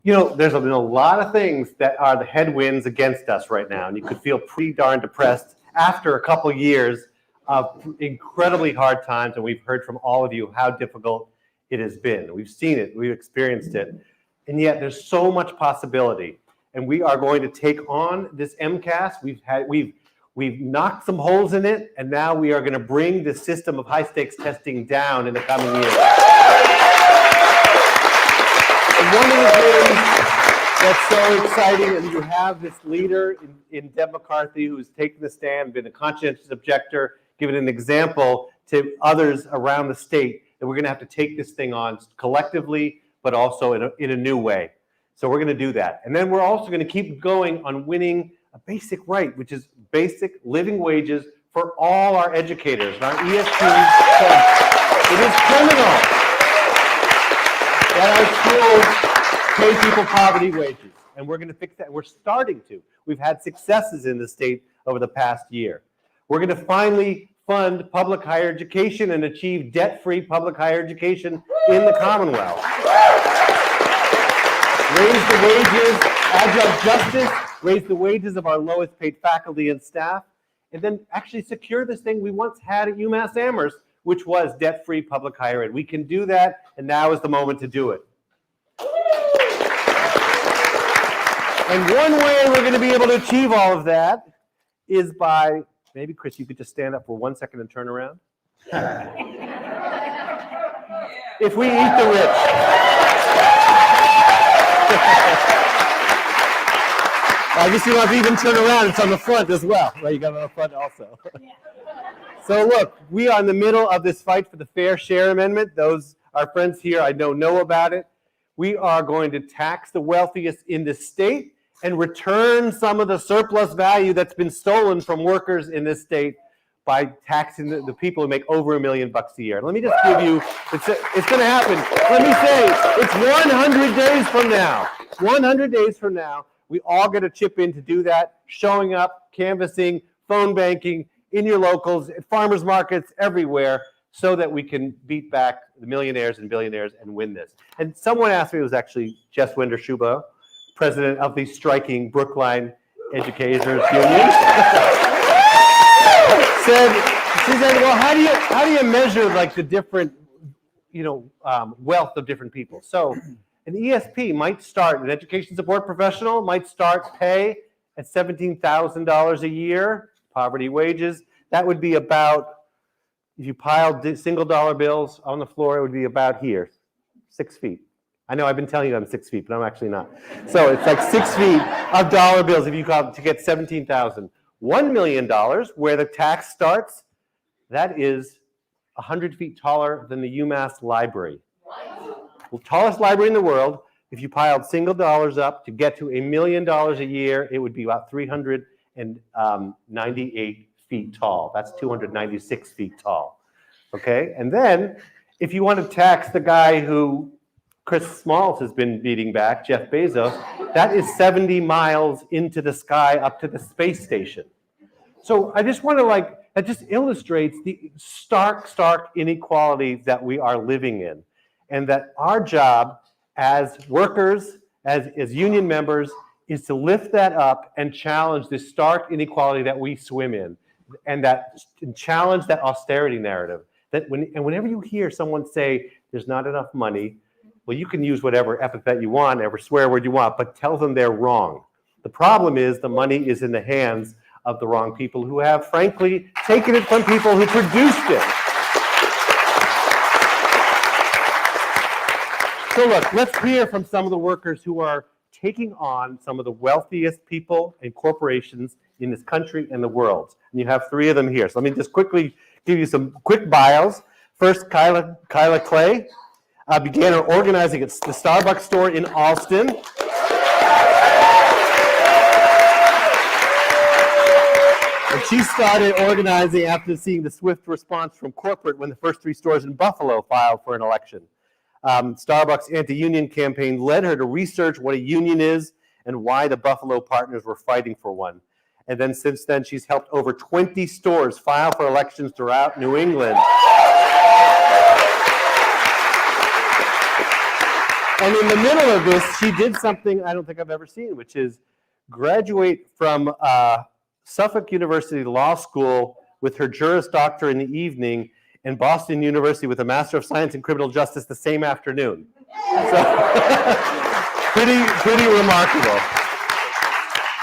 There's been a lot of things that are the headwinds against us right now, and you could feel pretty darn depressed after a couple years of incredibly hard times, and we've heard from all of you how difficult it has been. We've seen it, we've experienced it, and yet there's so much possibility. And we are going to take on this MCAS. We've knocked some holes in it, and now we are going to bring the system of high-stakes testing down in the coming years. And one of the things that's so exciting is you have this leader in Deb McCarthy who's taken the stand, been a conscientious objector, given an example to others around the state that we're going to have to take this thing on collectively, but also in a new way. So we're going to do that. And then we're also going to keep going on winning a basic right, which is basic living wages for all our educators and our ESPs. It is criminal that our schools pay people poverty wages. And we're going to fix that. We're starting to. We've had successes in the state over the past year. We're going to finally fund public higher education and achieve debt-free public higher education in the Commonwealth. Raise the wages, adjunct justice, raise the wages of our lowest paid faculty and staff, and then actually secure this thing we once had at UMass Amherst, which was debt-free public higher ed. We can do that, and now is the moment to do it. And one way we're going to be able to achieve all of that is by, maybe Chris, you could just stand up for 1 second and turn around. If we eat the rich. I guess you don't have to even turn around. It's on the front as well. Right, you got it on the front also. So look, we are in the middle of this fight for the Fair Share Amendment. Those, our friends here, I know about it. We are going to tax the wealthiest in the state and return some of the surplus value that's been stolen from workers in this state by taxing the people who make over $1 million a year. Let me just give you, it's going to happen. Let me say, it's 100 days from now. 100 days from now, we all get a chip in to do that, showing up, canvassing, phone banking, in your locals, at farmers markets, everywhere, so that we can beat back the millionaires and billionaires and win this. And someone asked me, it was actually Jess Winder-Schubo, president of the striking Brookline Educators Union. She said, well, how do you measure like the different, wealth of different people? So an ESP might start, an education support professional might start pay at $17,000 a year, poverty wages. That would be about, if you piled single dollar bills on the floor, it would be about here, 6 feet. I know I've been telling you I'm 6 feet, but I'm actually not. So it's like 6 feet of dollar bills if you call to get 17,000. $1 million, where the tax starts, that is 100 feet taller than the UMass library. The tallest library in the world. If you piled single dollars up to get to $1 million a year, it would be about 398 feet tall. That's 296 feet tall. Okay? And then, if you want to tax the guy who Chris Smalls has been beating back, Jeff Bezos, that is 70 miles into the sky up to the space station. So I just want to that just illustrates the stark inequality that we are living in. And that our job as workers, as union members, is to lift that up and challenge this stark inequality that we swim in, and challenge that austerity narrative. Whenever you hear someone say there's not enough money, well, you can use whatever epithet you want, whatever swear word you want, but tell them they're wrong. The problem is the money is in the hands of the wrong people who have, frankly, taken it from people who produced it. So look, let's hear from some of the workers who are taking on some of the wealthiest people and corporations in this country and the world. And you have 3 of them here. So let me just quickly give you some quick bios. First, Kyla Clay began her organizing at the Starbucks store in Alston. And she started organizing after seeing the swift response from corporate when the first 3 stores in Buffalo filed for an election. Starbucks' anti-union campaign led her to research what a union is and why the Buffalo partners were fighting for one. And then since then, she's helped over 20 stores file for elections throughout New England. And in the middle of this, she did something I don't think I've ever seen, which is graduate from Suffolk University Law School with her Juris Doctor in the evening, and Boston University with a Master of Science in Criminal Justice the same afternoon. So pretty remarkable.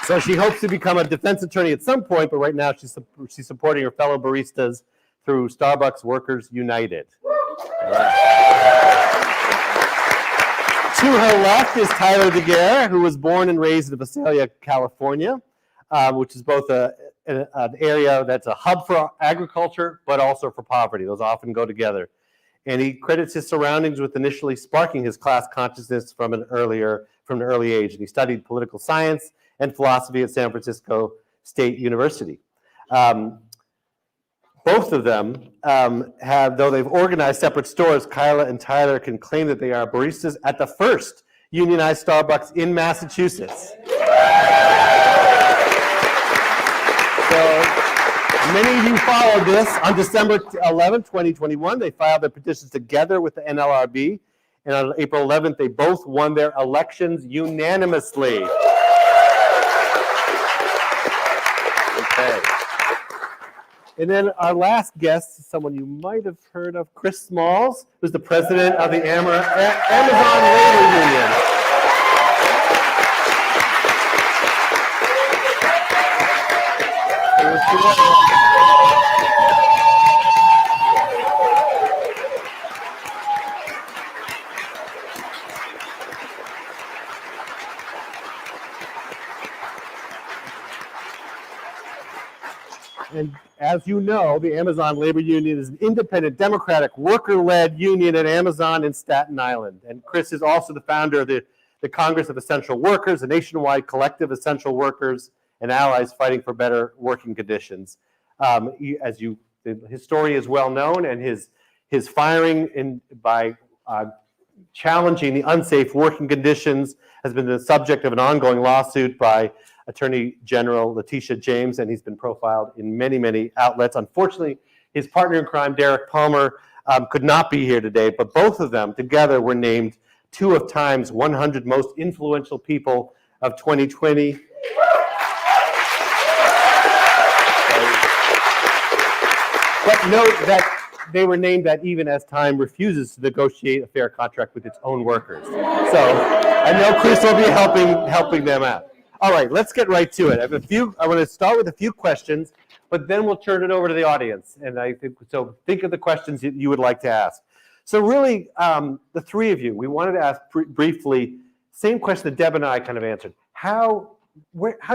So she hopes to become a defense attorney at some point, but right now she's supporting her fellow baristas through Starbucks Workers United. To her left is Tyler Guerre, who was born and raised in Visalia, California, which is both an area that's a hub for agriculture, but also for poverty. Those often go together. And he credits his surroundings with initially sparking his class consciousness from an early age. And he studied political science and philosophy at San Francisco State University. Both of them though they've organized separate stores, Kyla and Tyler can claim that they are baristas at the first unionized Starbucks in Massachusetts. So many of you followed this. On December 11, 2021, they filed their petitions together with the NLRB, and on April 11th, they both won their elections unanimously. Okay. And then our last guest is someone you might have heard of, Chris Smalls, who's the president of the Amazon Labor Union. And as you know, the Amazon Labor Union is an independent, democratic, worker-led union at Amazon in Staten Island. And Chris is also the founder of the Congress of Essential Workers, a nationwide collective of essential workers and allies fighting for better working conditions. His story is well known, and his firing by challenging the unsafe working conditions has been the subject of an ongoing lawsuit by Attorney General Letitia James, and he's been profiled in many, many outlets. Unfortunately, his partner in crime, Derek Palmer, could not be here today, but both of them together were named 2 of Time's 100 most influential people of 2020. But note that they were named that even as Time refuses to negotiate a fair contract with its own workers. So I know Chris will be helping them out. All right, let's get right to it. I want to start with a few questions, but then we'll turn it over to the audience. And think of the questions that you would like to ask. So really, the three of you, we wanted to ask briefly, same question that Deb and I kind of answered. How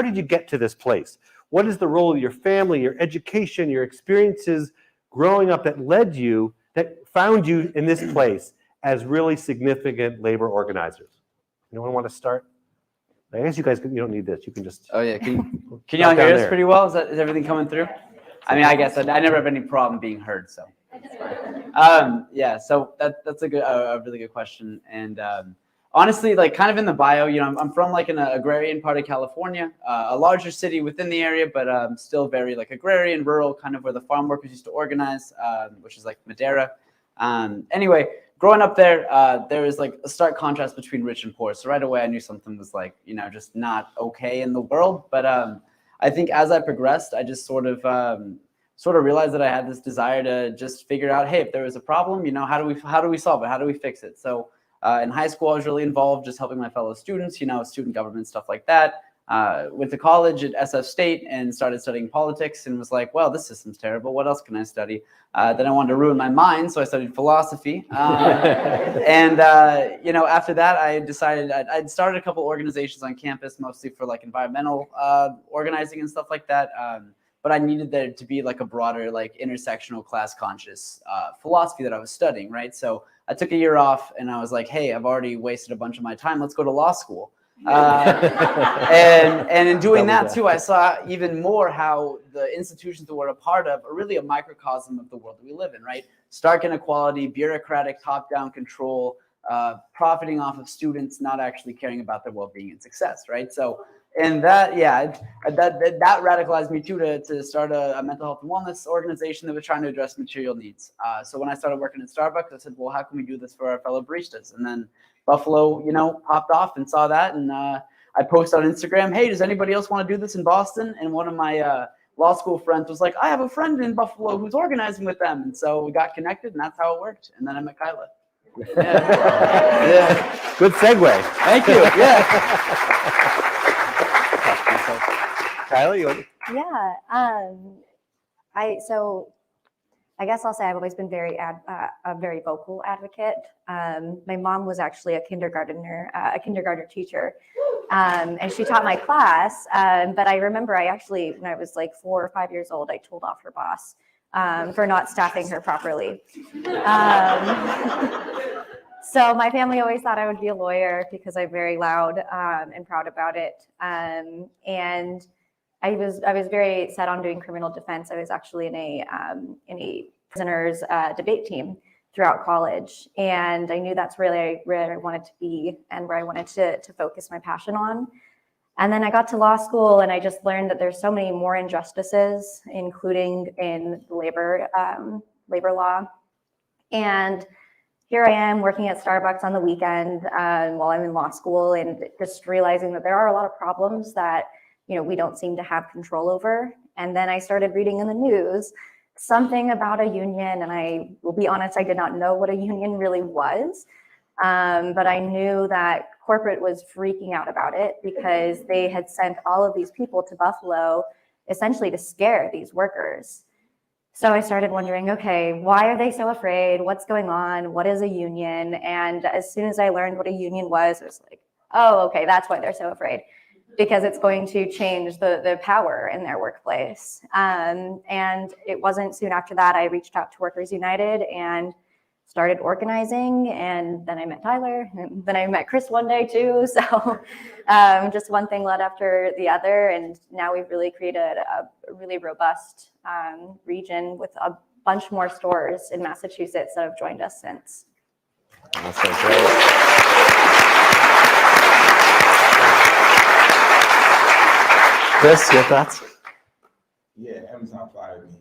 did you get to this place? What is the role of your family, your education, your experiences growing up that found you in this place as really significant labor organizers? Anyone want to start? I guess you guys, you don't need this. You can just. Oh yeah, can you all hear us pretty well? Is everything coming through? I mean, I guess I never have any problem being heard. So, yeah. So that's a really good question. And honestly, like kind of in the bio, I'm from like an agrarian part of California, a larger city within the area, but still very like agrarian, rural, kind of where the farm workers used to organize, which is like Madera. Anyway. Growing up there, there was like a stark contrast between rich and poor. So right away, I knew something was like, just not okay in the world. But I think as I progressed, I just sort of realized that I had this desire to just figure out, hey, if there was a problem, how do we solve it? How do we fix it? So in high school, I was really involved, just helping my fellow students, student government, stuff like that. Went to college at SF State and started studying politics and was like, well, this system's terrible. What else can I study? Then I wanted to ruin my mind, so I studied philosophy. And after that, I decided I'd started a couple organizations on campus, mostly for like environmental organizing and stuff like that. But I needed there to be like a broader, like intersectional class conscious philosophy that I was studying, right? So I took a year off and I was like, hey, I've already wasted a bunch of my time. Let's go to law school. And in doing that too, I saw even more how the institutions that we're a part of are really a microcosm of the world that we live in, right? Stark inequality, bureaucratic top-down control, profiting off of students not actually caring about their well-being and success, right? So, and that radicalized me too to start a mental health and wellness organization that was trying to address material needs. So when I started working at Starbucks, I said, well, how can we do this for our fellow baristas? And then Buffalo, popped off and saw that. And I posted on Instagram, hey, does anybody else want to do this in Boston? And one of my law school friends was like, I have a friend in Buffalo who's organizing with them. And so we got connected, and that's how it worked. And then I met Kyla. Yeah. Good segue. Thank you. Yeah. Kyla, you want I guess I'll say I've always been a very vocal advocate. My mom was actually a kindergarten teacher, and she taught my class. But I remember when I was like 4 or 5 years old, I told off her boss for not staffing her properly. So my family always thought I would be a lawyer because I'm very loud and proud about it. And I was very set on doing criminal defense. I was actually in a prisoners debate team throughout college, and I knew that's really where I wanted to be and where I wanted to focus my passion on. And then I got to law school, and I just learned that there's so many more injustices, including in labor law. And here I am working at Starbucks on the weekend while I'm in law school, and just realizing that there are a lot of problems that we don't seem to have control over. And then I started reading in the news something about a union, and I will be honest, I did not know what a union really was, but I knew that corporate was freaking out about it because they had sent all of these people to Buffalo essentially to scare these workers. So I started wondering, okay, why are they so afraid? What's going on? What is a union? And as soon as I learned what a union was, I was like, oh, okay, that's why they're so afraid, because it's going to change the power in their workplace. And it wasn't soon after that I reached out to Workers United and started organizing. And then I met Tyler, and then I met Chris one day too. So just one thing led after the other. And now we've really created a really robust region with a bunch more stores in Massachusetts that have joined us since. That's so great. Chris, your thoughts? Yeah, Amazon fired me.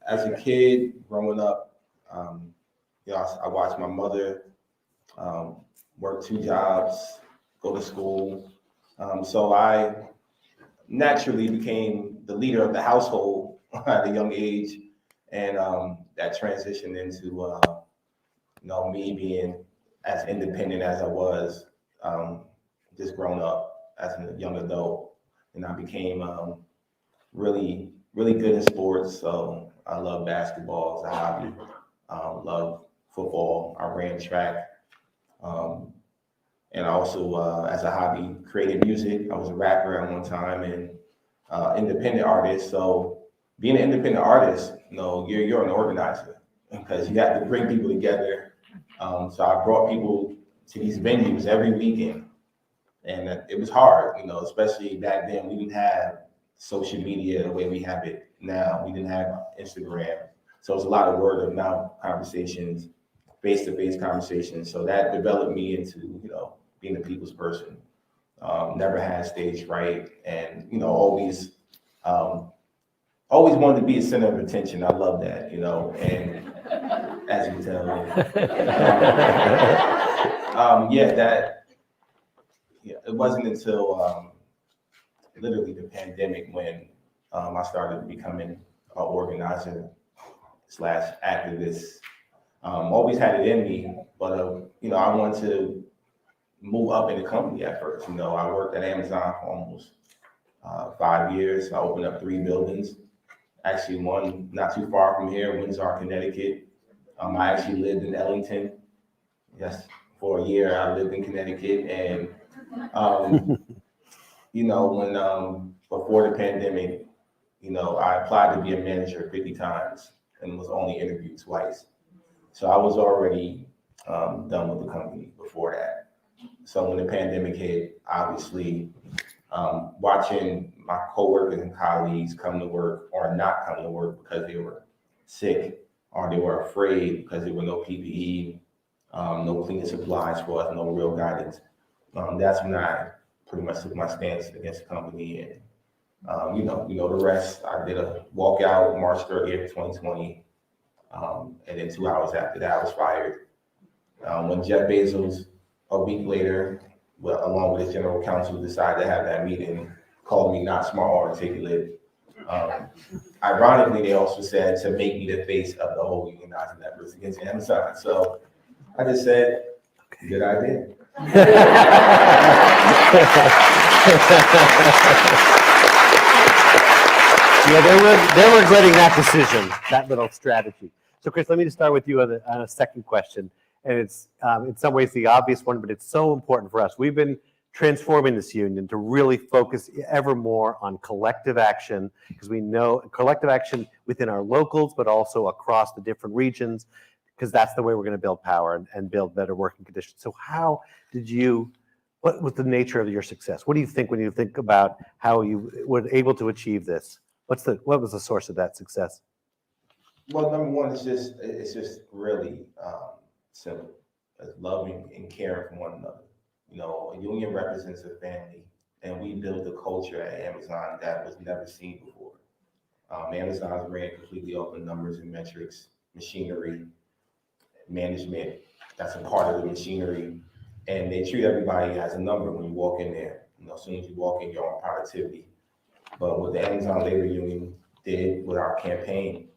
As a kid growing up, I watched my mother work 2 jobs, go to school. So I naturally became the leader of the household at a young age, and that transitioned into me being as independent as I was, just grown up as a young adult, and I became really good in sports. So I love basketball as a hobby, love football. I ran track, and I also as a hobby created music. I was a rapper at one time and independent artist. So being an independent artist, you're an organizer because you have to bring people together. So I brought people to these venues every weekend, and it was hard, especially back then. We didn't have social media the way we have it now. We didn't have Instagram. So it's a lot of word of mouth conversations, face-to-face conversations. So that developed me into, being a people's person. Never had stage fright, and, always wanted to be a center of attention. I love that, and as you can tell, it wasn't until literally the pandemic when I started becoming an organizer / activist. Always had it in me, but I wanted to move up in the company at first. I worked at Amazon for almost 5 years. I opened up 3 buildings. Actually, one not too far from here, Windsor, Connecticut. I actually lived in Ellington. Yes, for a year I lived in Connecticut, and when before the pandemic, I applied to be a manager 50 times and was only interviewed twice. So I was already done with the company before that. So when the pandemic hit, obviously, watching my coworkers and colleagues come to work or not come to work because they were sick or they were afraid because there were no PPE, no cleaning supplies for us, no real guidance. That's when I pretty much took my stance against the company and You know the rest. I did a walkout March 30th, 2020. And then 2 hours after that, I was fired. When Jeff Bezos, a week later, along with his general counsel, decided to have that meeting, called me not smart or articulate. Ironically, they also said to make me the face of the whole unionizing efforts against Amazon. So I just said, good idea. Yeah, they're regretting that decision, that little strategy. So, Chris, let me just start with you on a second question. And it's in some ways the obvious one, but it's so important for us. We've been transforming this union to really focus ever more on collective action, because we know collective action within our locals, but also across the different regions, because that's the way we're going to build power and build better working conditions. So what was the nature of your success? What do you think when you think about how you were able to achieve this? What was the source of that success? Well, number one, it's just really simple. It's loving and caring for one another. You know, a union represents a family, and we built a culture at Amazon that was never seen before. Amazon's ran completely off the numbers and metrics, machinery, management. That's a part of the machinery, and they treat everybody as a number when you walk in there. You know, as soon as you walk in, you're on productivity. But what the Amazon Labor Union did with our campaign,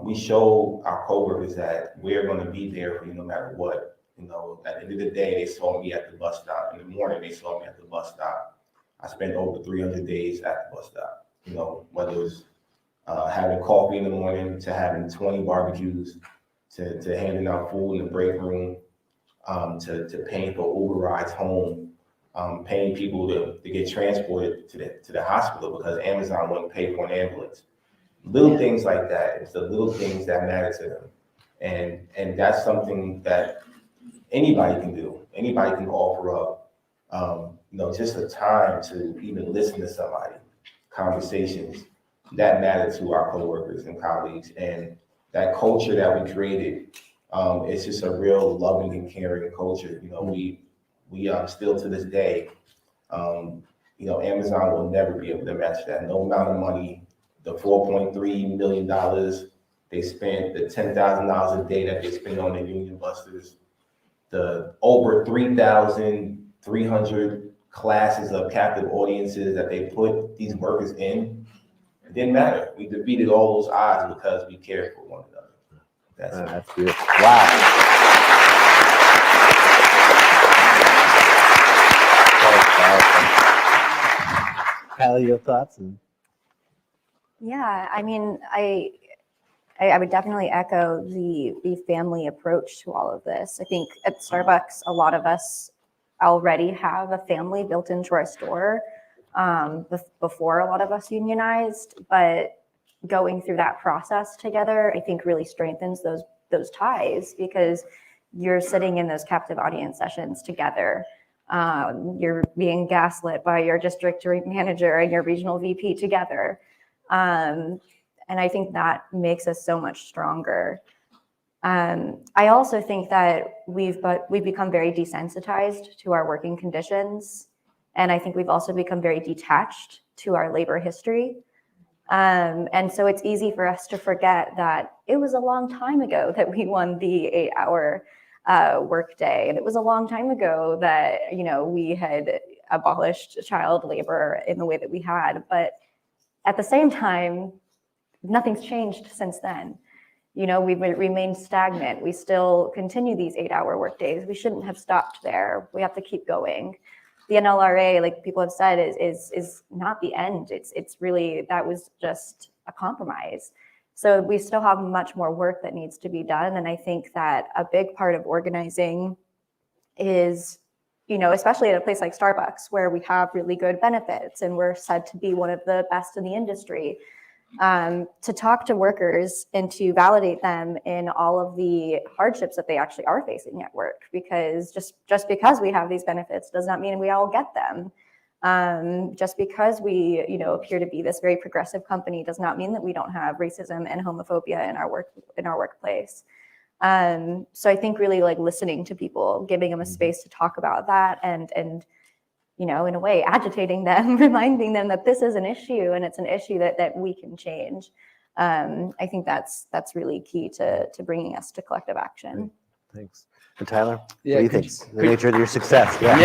we showed our coworkers that we're going to be there for you no matter what. You know, at the end of the day, they saw me at the bus stop. In the morning, they saw me at the bus stop. I spent over 300 days at the bus stop. You know, whether it was having coffee in the morning, to having 20 barbecues, to handing out food in the break room, to paying for Uber rides home, paying people to get transported to the hospital because Amazon wouldn't pay for an ambulance. Little things like that. It's the little things that matter to them. And that's something that anybody can do. Anybody can offer up, you know, just a time to even listen to somebody, conversations that matter to our coworkers and colleagues. And that culture that we created, it's just a real loving and caring culture. You know, we still to this day, you know, Amazon will never be able to match that. No amount of money, the $4.3 million they spent, the $10,000 a day that they spend on the union busters, the over 3,300 classes of captive audiences that they put these workers in, it didn't matter. We defeated all those odds because we cared for one another. That's beautiful. Wow. Callie, your thoughts? Yeah, I mean, I would definitely echo the family approach to all of this. I think at Starbucks, a lot of us already have a family built into our store before a lot of us unionized, but going through that process together, I think really strengthens those ties, because you're sitting in those captive audience sessions together. You're being gaslit by your district manager and your regional VP together. And I think that makes us so much stronger. I also think that we've become very desensitized to our working conditions. And I think we've also become very detached to our labor history. And so it's easy for us to forget that it was a long time ago that we won the 8-hour workday. And it was a long time ago that, you know, we had abolished child labor in the way that we had. But at the same time, nothing's changed since then. You know, we've remained stagnant. We still continue these 8-hour workdays. We shouldn't have stopped there. We have to keep going. The NLRA, like people have said, is not the end. It's really, that was just a compromise. So we still have much more work that needs to be done. And I think that a big part of organizing is, you know, especially at a place like Starbucks, where we have really good benefits and we're said to be one of the best in the industry, to talk to workers and to validate them in all of the hardships that they actually are facing at work. Because just because we have these benefits does not mean we all get them. Just because we, you know, appear to be this very progressive company does not mean that we don't have racism and homophobia in our workplace. So I think really like listening to people, giving them a space to talk about that, and in a way, agitating them, reminding them that this is an issue and it's an issue that we can change. I think that's really key to bringing us to collective action. Thanks. And Tyler, Yeah, what do you think? The nature of your success. Yeah.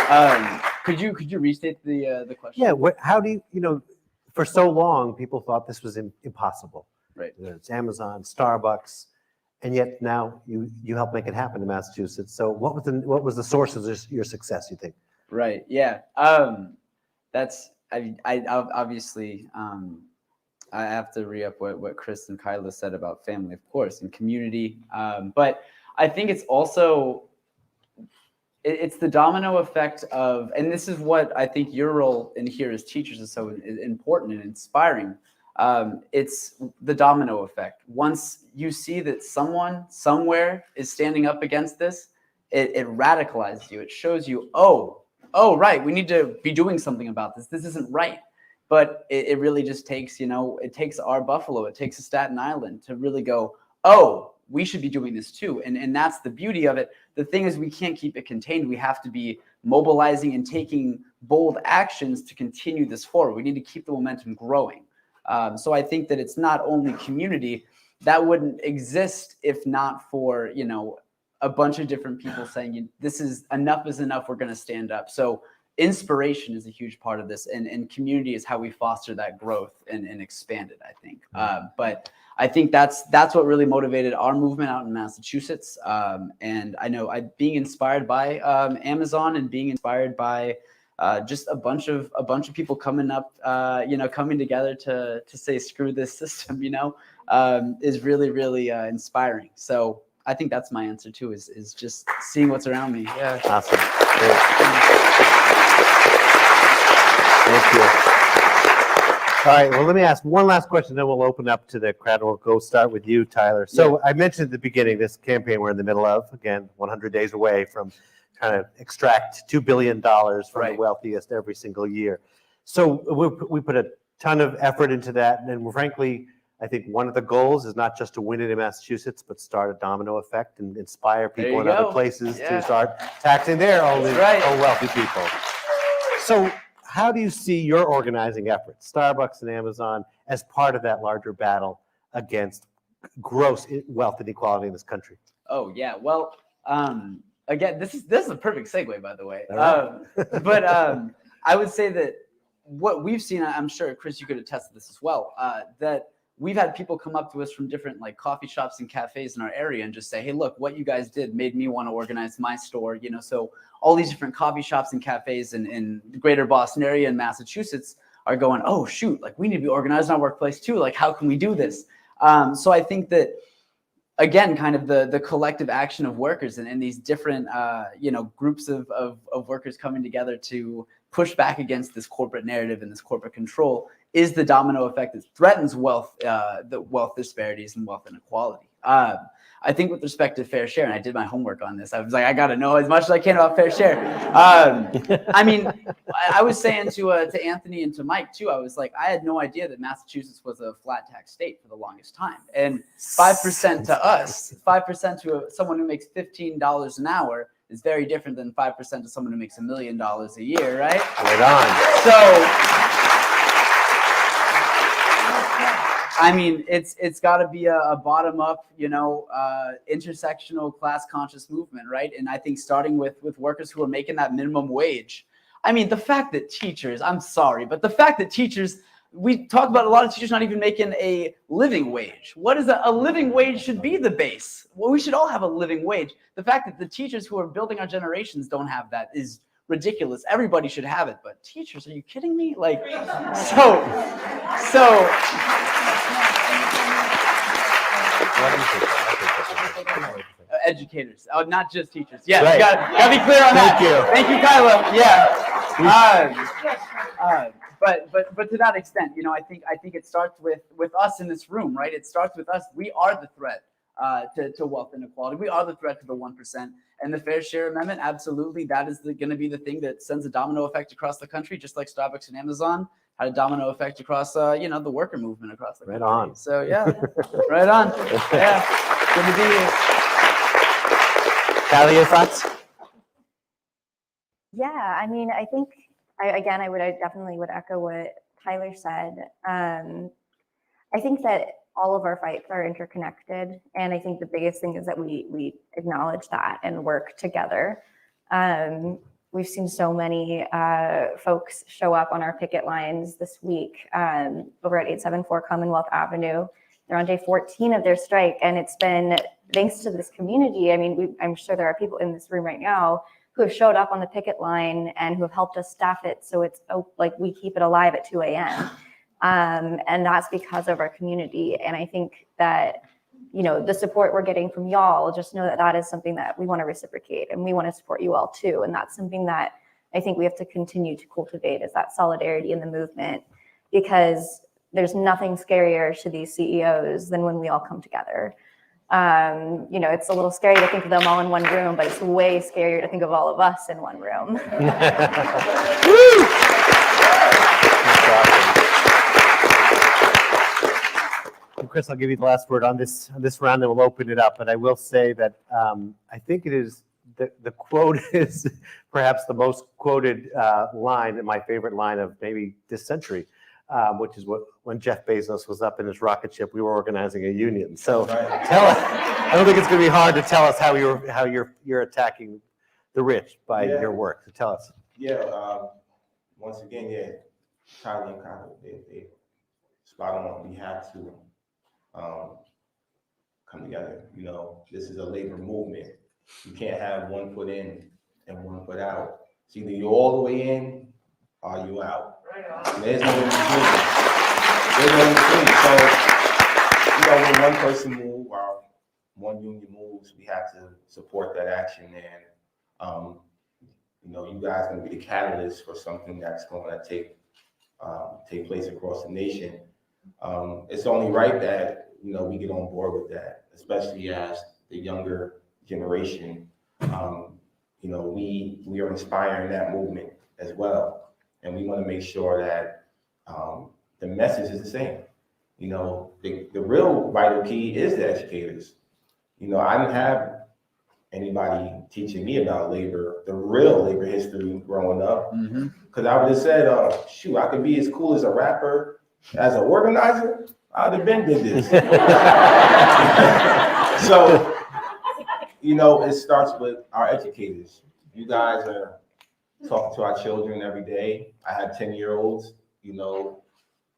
Wonderful. Could you restate the question? Yeah. How do you, for so long, people thought this was impossible. Right. It's Amazon, Starbucks, and yet now you help make it happen in Massachusetts. So what was the source of your success, you think? Right. Yeah. That's I obviously I have to re-up what Chris and Kyla said about family, of course, and community. But I think it's also it's the domino effect of, and this is what I think your role in here as teachers is so important and inspiring. It's the domino effect. Once you see that someone somewhere is standing up against this, it radicalizes you. It shows you, oh, right, we need to be doing something about this. This isn't right. But it really just takes, it takes our Buffalo, it takes a Staten Island to really go, oh, we should be doing this too. And that's the beauty of it. The thing is, we can't keep it contained. We have to be mobilizing and taking bold actions to continue this forward. We need to keep the momentum growing. So I think that it's not only community that wouldn't exist if not for, a bunch of different people saying, this is enough, we're going to stand up. So inspiration is a huge part of this, and community is how we foster that growth and expand it, I think. But I think that's what really motivated our movement out in Massachusetts. And I know being inspired by Amazon and being inspired by just a bunch of people coming up, coming together to say screw this system, is really, really inspiring. So I think that's my answer too, is just seeing what's around me. Yeah. Awesome. Great. Thank you. All right, well, let me ask one last question, then we'll open up to the crowd. We'll go start with you, Tyler. So I mentioned at the beginning, this campaign we're in the middle of, again, 100 days away from trying to extract $2 billion from the wealthiest every single year. So we put a ton of effort into that, and frankly, I think one of the goals is not just to win it in Massachusetts, but start a domino effect and inspire people in other places to start taxing their own wealthy people. So how do you see your organizing efforts, Starbucks and Amazon, as part of that larger battle against gross wealth inequality in this country? Oh, yeah. Well, again, this is a perfect segue, by the way. But I would say that what we've seen, I'm sure, Chris, you could attest to this as well, that we've had people come up to us from different coffee shops and cafes in our area and just say, hey, look, what you guys did made me want to organize my store. So all these different coffee shops and cafes in the greater Boston area and Massachusetts are going, oh, shoot, we need to be organized in our workplace too. How can we do this? So I think that, again, kind of the collective action of workers and these different, groups of workers coming together to push back against this corporate narrative and this corporate control is the domino effect that threatens the wealth disparities and wealth inequality. I think with respect to fair share, and I did my homework on this, I was like, I got to know as much as I can about fair share. I mean, I was saying to Anthony and to Mike too, I was like, I had no idea that Massachusetts was a flat tax state for the longest time. And 5% to us, 5% to someone who makes $15 an hour is very different than 5% to someone who makes $1 million a year, right? Right on. So, I mean, it's got to be a bottom-up, intersectional, class-conscious movement, right? And I think starting with workers who are making that minimum wage. I mean, the fact that teachers, I'm sorry, but the fact that teachers, we talk about a lot of teachers not even making a living wage. What is a living wage should be the base? Well, we should all have a living wage. The fact that the teachers who are building our generations don't have that is ridiculous. Everybody should have it, but teachers, are you kidding me? Educators, not just teachers. Yes, right. Gotta be clear on that. Thank you, Kyla. Yeah. But to that extent, I think it starts with us in this room, right? It starts with us. We are the threat to wealth inequality. We are the threat to the 1%. And the Fair Share Amendment, absolutely, that is going to be the thing that sends a domino effect across the country, just like Starbucks and Amazon had a domino effect across, the worker movement across the country. Right on. So, yeah, right on. Yeah, good to be here. Kylie, your thoughts? Yeah, I mean, I think I definitely would echo what Tyler said. I think that all of our fights are interconnected, and I think the biggest thing is that we acknowledge that and work together. We've seen so many folks show up on our picket lines this week over at 874 Commonwealth Avenue. They're on day 14 of their strike, and it's been thanks to this community. I mean, I'm sure there are people in this room right now who have showed up on the picket line and who have helped us staff it so it's like we keep it alive at 2 a.m. And that's because of our community. And I think that, you know, the support we're getting from y'all, just know that that is something that we want to reciprocate, and we want to support you all too. And that's something that I think we have to continue to cultivate, is that solidarity in the movement, because there's nothing scarier to these CEOs than when we all come together. You know, it's a little scary to think of them all in one room, but it's way scarier to think of all of us in one room. Chris, I'll give you the last word on this round, and we'll open it up. But I will say that I think it is the quote is perhaps the most quoted line, and my favorite line of maybe this century, which is when Jeff Bezos was up in his rocket ship, we were organizing a union. So tell us, I don't think it's going to be hard to tell us how you're attacking the rich by your work. So tell us. Yeah. Once again, Tyler and Kyle, they spot on. We have to come together. You know, this is a labor movement. You can't have one foot in and one foot out. It's either you're all the way in or you out. There's no in between. So, you know, when one person moves or one union moves, we have to support that action. And, you know, you guys are going to be the catalyst for something that's going to take place across the nation. It's only right that, you know, we get on board with that, especially as the younger generation. You know, we are inspiring that movement as well. And we want to make sure that the message is the same. You know, the real vital key is the educators. You know, I didn't have anybody teaching me about labor, the real labor history growing up. Because I would have said, shoot, I could be as cool as a rapper, as an organizer. I'd have been did this. So, you know, it starts with our educators. You guys are talking to our children every day. I have 10-year-olds, you know,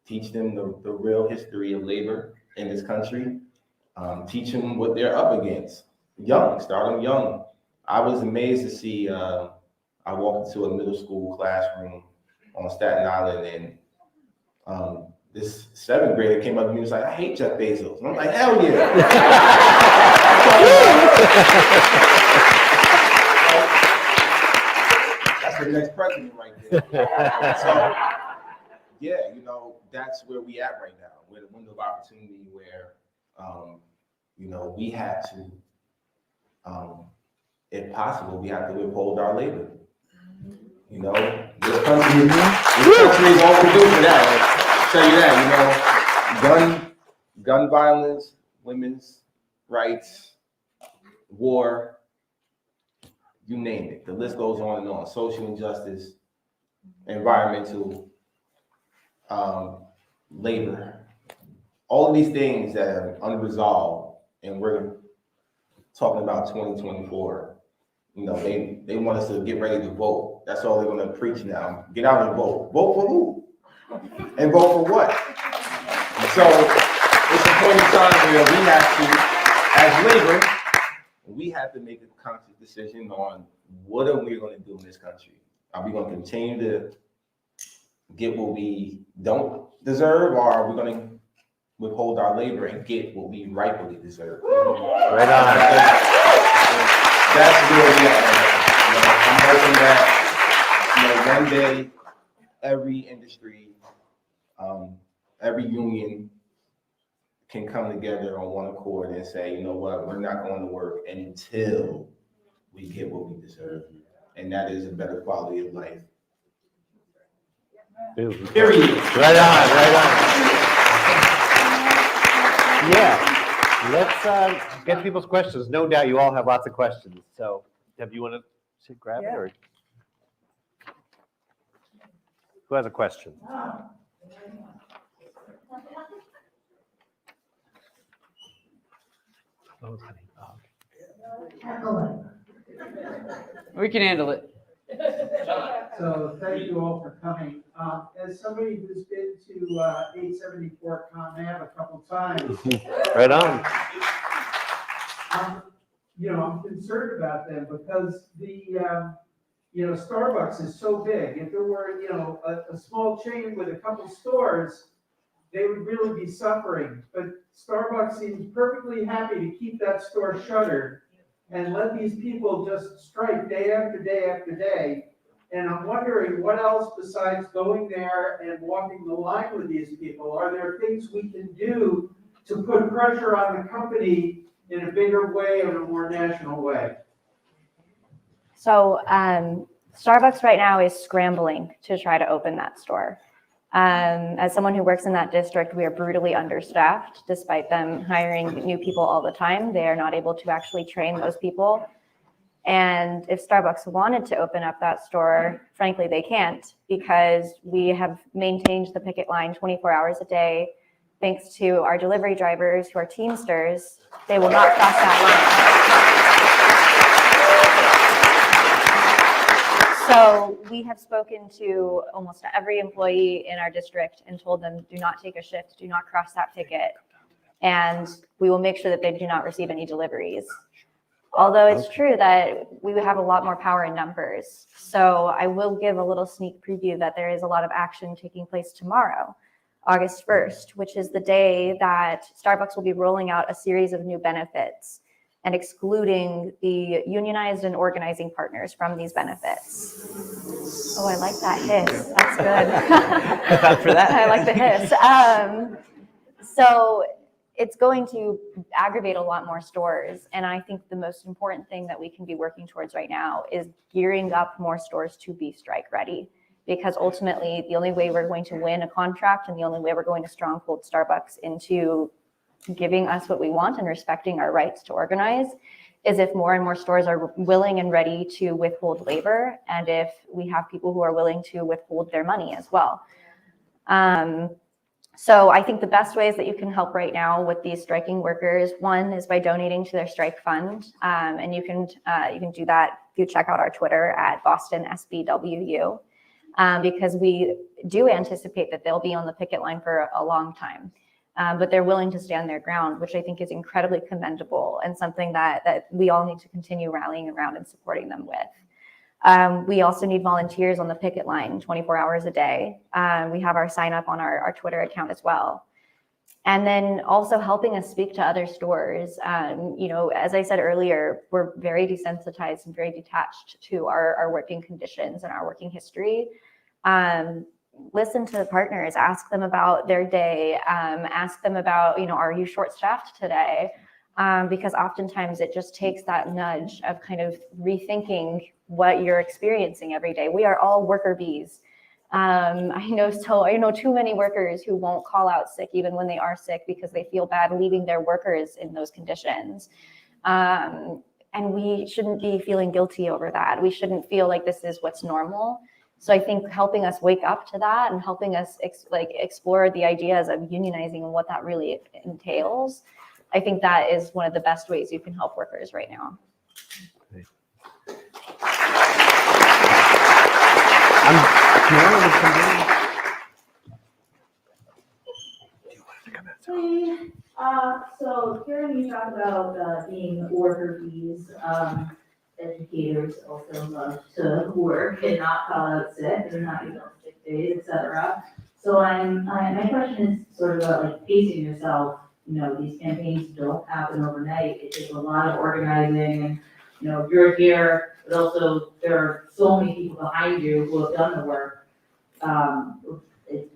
teach them the real history of labor in this country. Teach them what they're up against. Young, start them young. I was amazed to see, I walked into a middle school classroom on Staten Island, and this 7th grader came up to me and was like, I hate Jeff Bezos. And I'm like, hell yeah. That's the next president right there. So, yeah, you know, that's where we at right now. We're at a window of opportunity where, you know, we have to, if possible, we have to withhold our labor. You know, this country is overdue for that. I'll tell you that, you know, gun violence, women's rights, war, you name it. The list goes on and on. Social injustice, environmental, labor, all of these things that are unresolved, and we're talking about 2024. You know, they want us to get ready to vote. That's all they're going to preach now. Get out and vote. Vote for who? And vote for what? So it's a point in time where we have to, as labor, we have to make a conscious decision on what are we going to do in this country. Are we going to continue to get what we don't deserve, or are we going to withhold our labor and get what we rightfully deserve? Right on. That's where we are. You know, I'm hoping that, you know, one day every industry, every union can come together on one accord and say, you know what, we're not going to work until we get what we deserve. And that is a better quality of life. Period. Right on, right on. Yeah. Let's get people's questions. No doubt you all have lots of questions. So, Deb, you want to grab it, or who has a question? We can handle it. So thank you all for coming. As somebody who's been to 874 Con Ave a couple times, Right on. I'm concerned about them because Starbucks is so big. If there were, a small chain with a couple stores, they would really be suffering. But Starbucks seems perfectly happy to keep that store shuttered and let these people just strike day after day after day. And I'm wondering what else besides going there and walking the line with these people, are there things we can do to put pressure on the company in a bigger way, in a more national way? So Starbucks right now is scrambling to try to open that store. As someone who works in that district, we are brutally understaffed. Despite them hiring new people all the time, they are not able to actually train those people. And if Starbucks wanted to open up that store, frankly, they can't, because we have maintained the picket line 24 hours a day. Thanks to our delivery drivers who are Teamsters, they will not cross that line. So we have spoken to almost every employee in our district and told them, do not take a shift, do not cross that picket, and we will make sure that they do not receive any deliveries. Although it's true that we have a lot more power in numbers. So I will give a little sneak preview that there is a lot of action taking place tomorrow, August 1st, which is the day that Starbucks will be rolling out a series of new benefits and excluding the unionized and organizing partners from these benefits. Oh, I like that hiss. That's good. Clap for that. I like the hiss. So it's going to aggravate a lot more stores. And I think the most important thing that we can be working towards right now is gearing up more stores to be strike ready. Because ultimately, the only way we're going to win a contract and the only way we're going to stronghold Starbucks into giving us what we want and respecting our rights to organize is if more and more stores are willing and ready to withhold labor, and if we have people who are willing to withhold their money as well. So I think the best ways that you can help right now with these striking workers, one is by donating to their strike fund. And you can do that if you check out our Twitter at BostonSBWU, because we do anticipate that they'll be on the picket line for a long time. But they're willing to stand their ground, which I think is incredibly commendable and something that we all need to continue rallying around and supporting them with. We also need volunteers on the picket line 24 hours a day. We have our sign up on our Twitter account as well. And then also helping us speak to other stores. As I said earlier, we're very desensitized and very detached to our working conditions and our working history. Listen to the partners, ask them about their day, ask them about, are you short-staffed today? Because oftentimes it just takes that nudge of kind of rethinking what you're experiencing every day. We are all worker bees. I know too many workers who won't call out sick even when they are sick because they feel bad leaving their workers in those conditions. And we shouldn't be feeling guilty over that. We shouldn't feel like this is what's normal. So I think helping us wake up to that and helping us explore the ideas of unionizing and what that really entails, I think that is one of the best ways you can help workers right now. So hearing you talk about being worker bees, educators also love to work and not call out sick and not use sick days, etc. So my question is sort of about pacing yourself. These campaigns don't happen overnight. It takes a lot of organizing, and you're here, but also there are so many people behind you who have done the work.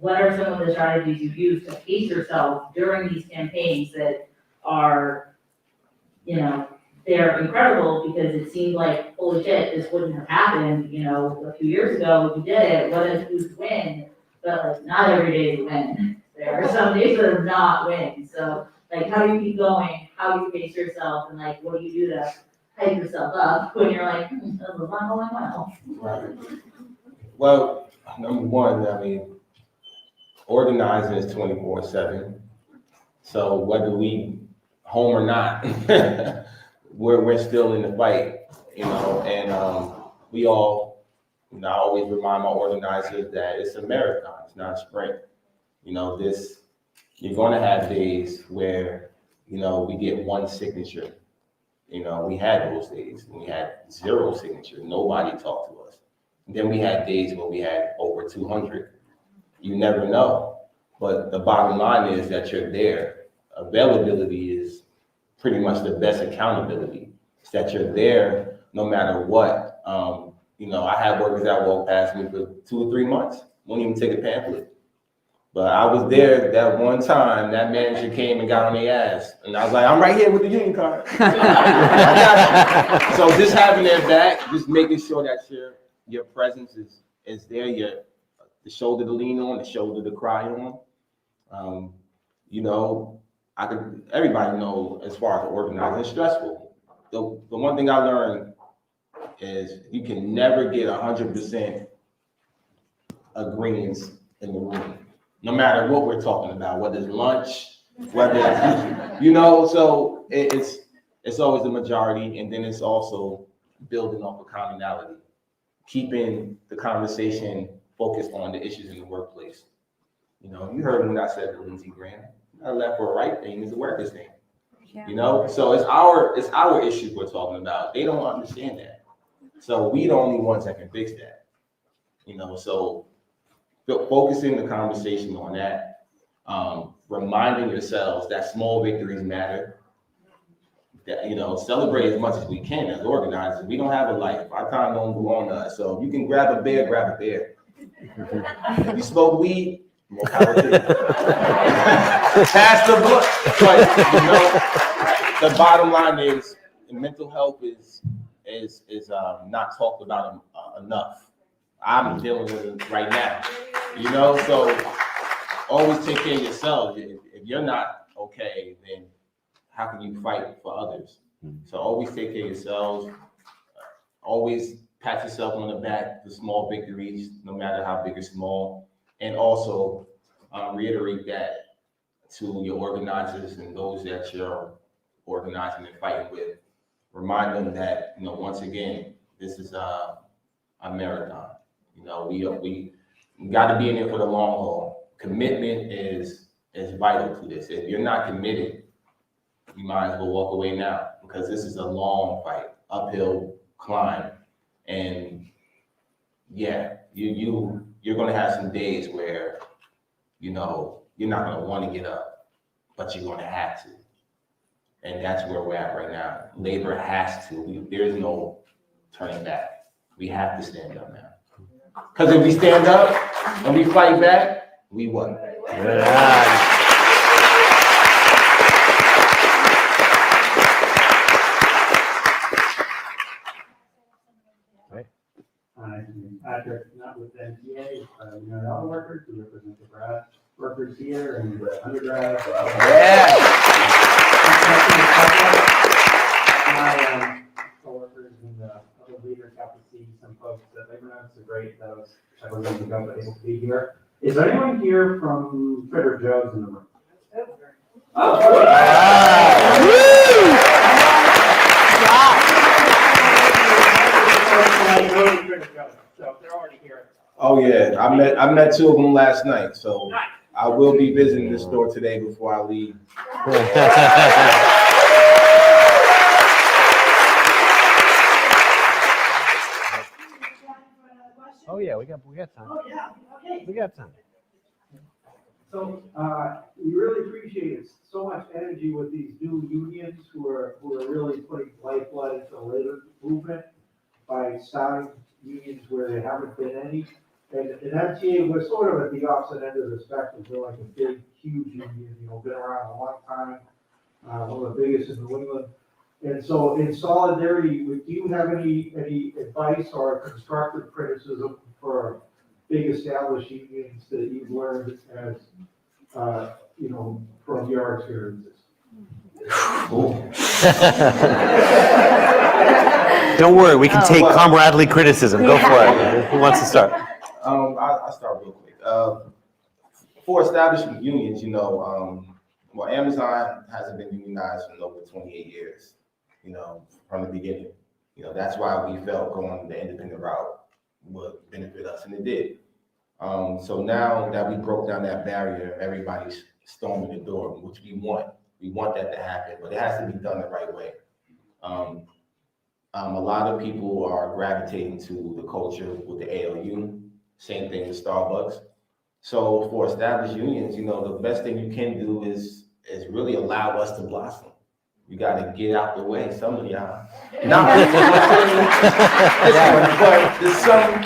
What are some of the strategies you use to pace yourself during these campaigns that are, they're incredible, because it seemed like, holy shit, this wouldn't have happened, a few years ago. We did it. What a huge win. But not every day is a win. There are some days that are not wins. So Like, how do you keep going? How do you pace yourself? And like, what do you do to hype yourself up when you're like, this is not going well? Right. Well, number one, I mean, organizing is 24/7. So whether we home or not, we're still in the fight, you know, and we all, you know, I always remind my organizers that it's a marathon, it's not a sprint. You know, you're gonna have days where, you know, we get one signature. You know, we had those days. We had 0 signatures. Nobody talked to us. And then we had days where we had over 200. You never know. But the bottom line is that you're there. Availability is pretty much the best accountability. It's that you're there no matter what. You know, I had workers that walk past me for 2 or 3 months. Won't even take a pamphlet. But I was there that one time that manager came and got on their ass. And I was like, I'm right here with the union card. So just having their back, just making sure that your presence is there, the shoulder to lean on, the shoulder to cry on. You know, everybody knows as far as organizing, it's stressful. The one thing I learned is you can never get 100% agreements in the room. No matter what we're talking about, whether it's lunch, whether it's, you know, so it's always the majority, and then it's also building off of commonality, keeping the conversation focused on the issues in the workplace. You know, you heard when I said to Lindsey Graham, a left or a right thing is a workers thing. Yeah. You know, so it's our issues we're talking about. They don't understand that. So we the only ones that can fix that. You know, so focusing the conversation on that, reminding yourselves that small victories matter. That, you know, celebrate as much as we can as organizers. We don't have a life. Our time don't belong to us. So if you can grab a bear, grab a bear. If you smoke weed, more power to you. Pass the book. But you know, the bottom line is mental health is not talked about enough. I'm dealing with it right now. You know, so always take care of yourself. If you're not okay, then how can you fight for others? So always take care of yourselves. Always pat yourself on the back for small victories, no matter how big or small. And also reiterate that to your organizers and those that you're organizing and fighting with. Remind them that, you know, once again, this is a marathon. You know, we got to be in it for the long haul. Commitment is vital to this. If you're not committed, you might as well walk away now, because this is a long fight, uphill climb. And yeah, you're going to have some days where, you know, you're not going to want to get up, but you're going to have to. And that's where we're at right now. Labor has to. There's no turning back. We have to stand up now. Because if we stand up and we fight back, we won. Yeah. Patrick, not with MTA, we know all the workers, we represent the grad workers here and the undergrads. Yeah. My coworkers and the other leaders got to see some folks that labor notes are great. That was several years ago, but able to be here. Is there anyone here from Trader Joe's in the room? So they're already here. Oh yeah, I met 2 of them last night, so I will be visiting the store today before I leave. Oh yeah, we got time. Oh, yeah, okay. We got time. So, we really appreciate so much energy with these new unions who are really putting lifeblood into the labor movement by starting unions where there haven't been any. And in MTA, we're sort of at the opposite end of the spectrum. We're like a big, huge union, you know, been around a long time, one of the biggest in New England. And so in solidarity, do you have any advice or constructive criticism for big established unions that you've learned as, you know, from your experiences? Don't worry, we can take comradely criticism. Go for it. Who wants to start? I'll start real quick. For established unions, well, Amazon hasn't been unionized for over 28 years, from the beginning. That's why we felt going the independent route would benefit us, and it did. So now that we broke down that barrier, everybody's storming the door, which we want. We want that to happen, but it has to be done the right way. A lot of people are gravitating to the culture with the ALU. Same thing with Starbucks. So for established unions, the best thing you can do is really allow us to blossom. You got to get out the way. Some of y'all. But there's some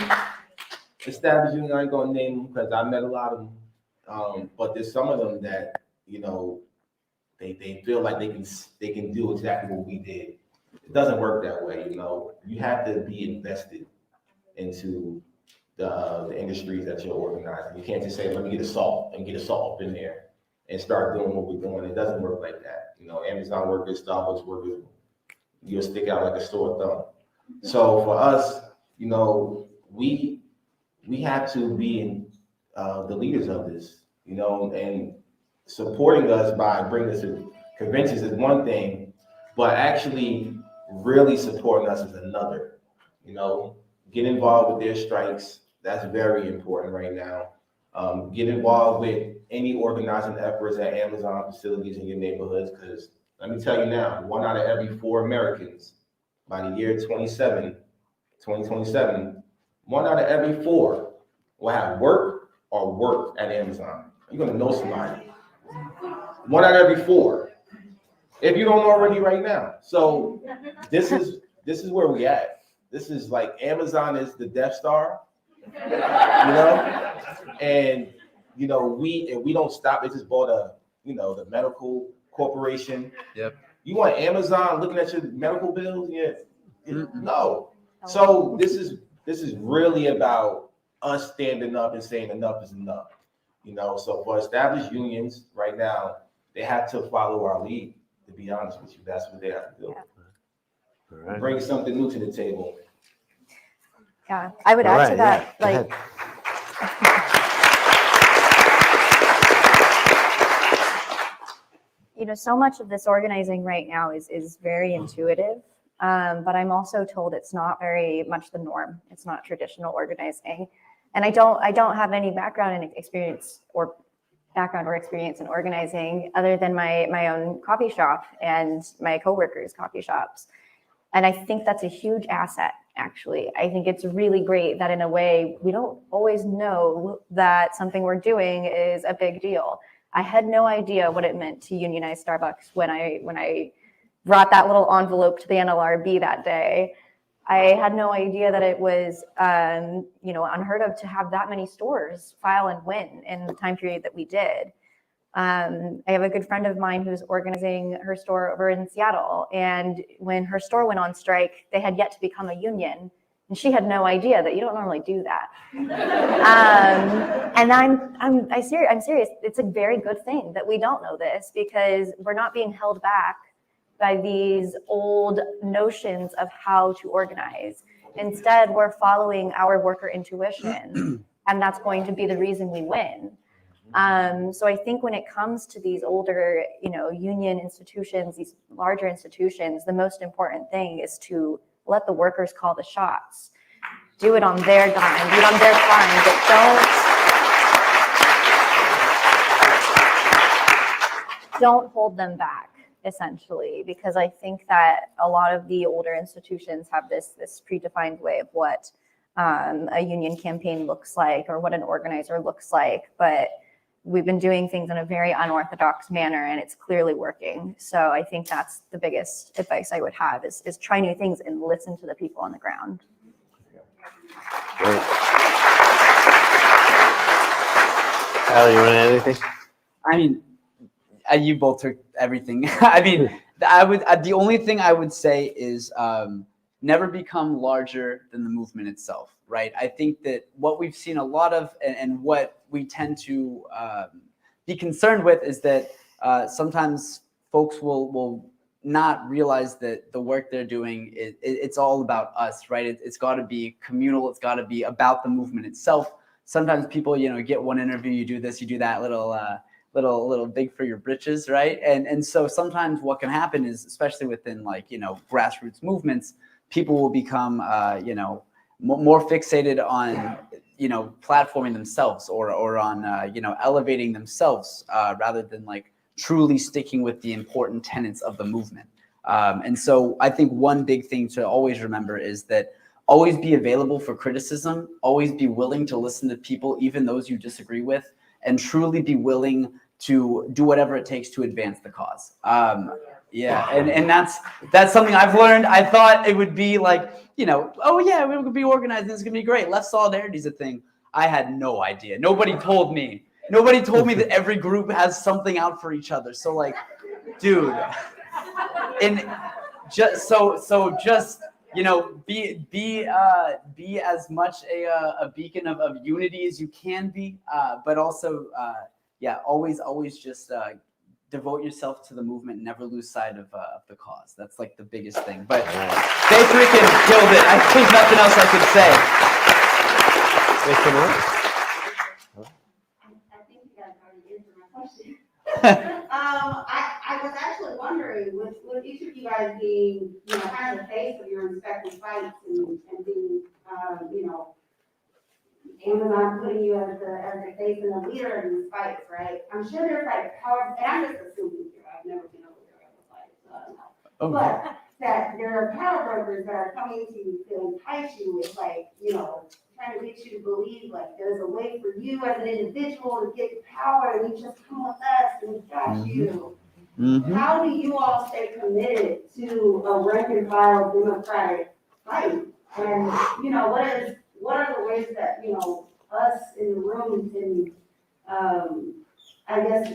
established unions, I ain't gonna name them because I met a lot of them. But there's some of them that they feel like they can do exactly what we did. It doesn't work that way. You have to be invested into the industries that you're organizing. You can't just say, let me get a salt up in there and start doing what we're doing. It doesn't work like that. Amazon workers, Starbucks workers, you'll stick out like a sore thumb. So for us, we have to be the leaders of this, and supporting us by bringing us to conventions is one thing, but actually really supporting us is another. Get involved with their strikes. That's very important right now. Get involved with any organizing efforts at Amazon facilities in your neighborhoods, because let me tell you now, 1 out of every 4 Americans by the year 2027, 1 out of every 4 will have work or work at Amazon. You're gonna know somebody. 1 out of every 4, if you don't already right now. So this is where we at. This is like Amazon is the Death Star, and we don't stop. They just bought the medical corporation. Yep. You want Amazon looking at your medical bills? Yeah. No. So this is really about us standing up and saying enough is enough. So for established unions right now, they have to follow our lead. To be honest with you, that's what they have to do. All right. Bring something new to the table. Yeah, I would add to that, Go ahead. So much of this organizing right now is very intuitive, but I'm also told it's not very much the norm. It's not traditional organizing, and I don't have any background in experience or experience in organizing other than my own coffee shop and my coworkers' coffee shops, and I think that's a huge asset. Actually, I think it's really great that in a way we don't always know that something we're doing is a big deal. I had no idea what it meant to unionize Starbucks when I brought that little envelope to the NLRB that day. I had no idea that it was unheard of to have that many stores file and win in the time period that we did. I have a good friend of mine who's organizing her store over in Seattle, and when her store went on strike, they had yet to become a union, and she had no idea that you don't normally do that. And I'm serious. It's a very good thing that we don't know this, because we're not being held back by these old notions of how to organize. Instead, we're following our worker intuition, and that's going to be the reason we win. So I think when it comes to these older, union institutions, these larger institutions, the most important thing is to let the workers call the shots. Do it on their dime, do it on their time, but don't hold them back, essentially, because I think that a lot of the older institutions have this predefined way of what a union campaign looks like or what an organizer looks like, but we've been doing things in a very unorthodox manner, and it's clearly working. So I think that's the biggest advice I would have is try new things and listen to the people on the ground. Great. Al, you want to add anything? I mean, you both took everything. I mean, the only thing I would say is never become larger than the movement itself, right? I think that what we've seen a lot of, and what we tend to be concerned with, is that sometimes folks will not realize that the work they're doing it's all about us, right? It's got to be communal. It's got to be about the movement itself. Sometimes people, get one interview, you do this, you do that, little big for your britches, right? And so sometimes what can happen is, especially within grassroots movements, people will become more fixated on platforming themselves or on elevating themselves rather than truly sticking with the important tenets of the movement. And so I think one big thing to always remember is that always be available for criticism, always be willing to listen to people, even those you disagree with, and truly be willing to do whatever it takes to advance the cause. And that's something I've learned. I thought it would be oh yeah, we're gonna be organized, this is gonna be great. Left solidarity is a thing. I had no idea. Nobody told me that every group has something out for each other. So dude, and just be as much a beacon of unity as you can be, but also always just devote yourself to the movement and never lose sight of the cause. That's the biggest thing. But they freaking killed it. There's nothing else I could say. I think you guys already answered my question. I was actually wondering, with each of you guys being, kind of the face of your respective fights and being, Amazon putting you as the face and the leader of these fights, right? I'm sure there's power, and I'm just assuming here, I've never been over there at the fight, so I don't know. But that there are power brokers that are coming to you to entice you with trying to get you to believe there's a way for you as an individual to get power and you just come with us and we got you. Mm-hmm. How do you all stay committed to a rank and file democratic fight? And what are the ways that us in the room can I guess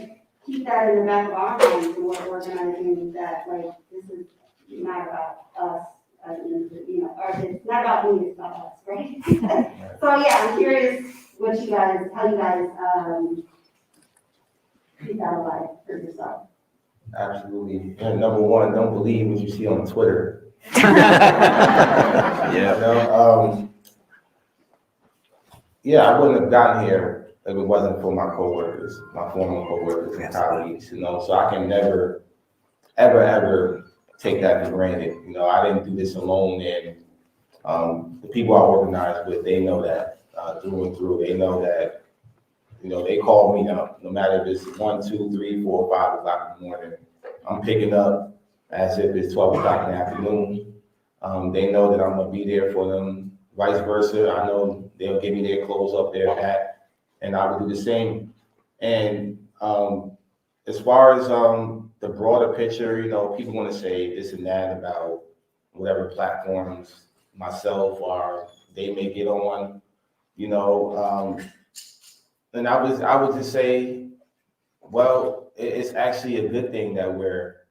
keep that in the back of our minds when we're organizing that this is not about us. Or it's not about me, it's about us, right? So yeah, I'm curious how you guys keep that alive for yourself. Absolutely. And number one, don't believe what you see on Twitter. I wouldn't have gotten here if it wasn't for my coworkers, my former coworkers and colleagues, so I can never, ever take that for granted. I didn't do this alone, and the people I organized with, they know that through and through. They know that, they call me up, no matter if it's 1, 2, 3, 4, 5 o'clock in the morning. I'm picking up as if it's 12 o'clock in the afternoon. They know that I'm gonna be there for them. Vice versa, I know they'll give me their clothes up their back, and I will do the same. And as far as the broader picture, people want to say this and that about whatever platforms myself or they may get on, and I would just say, well, it's actually a good thing that we're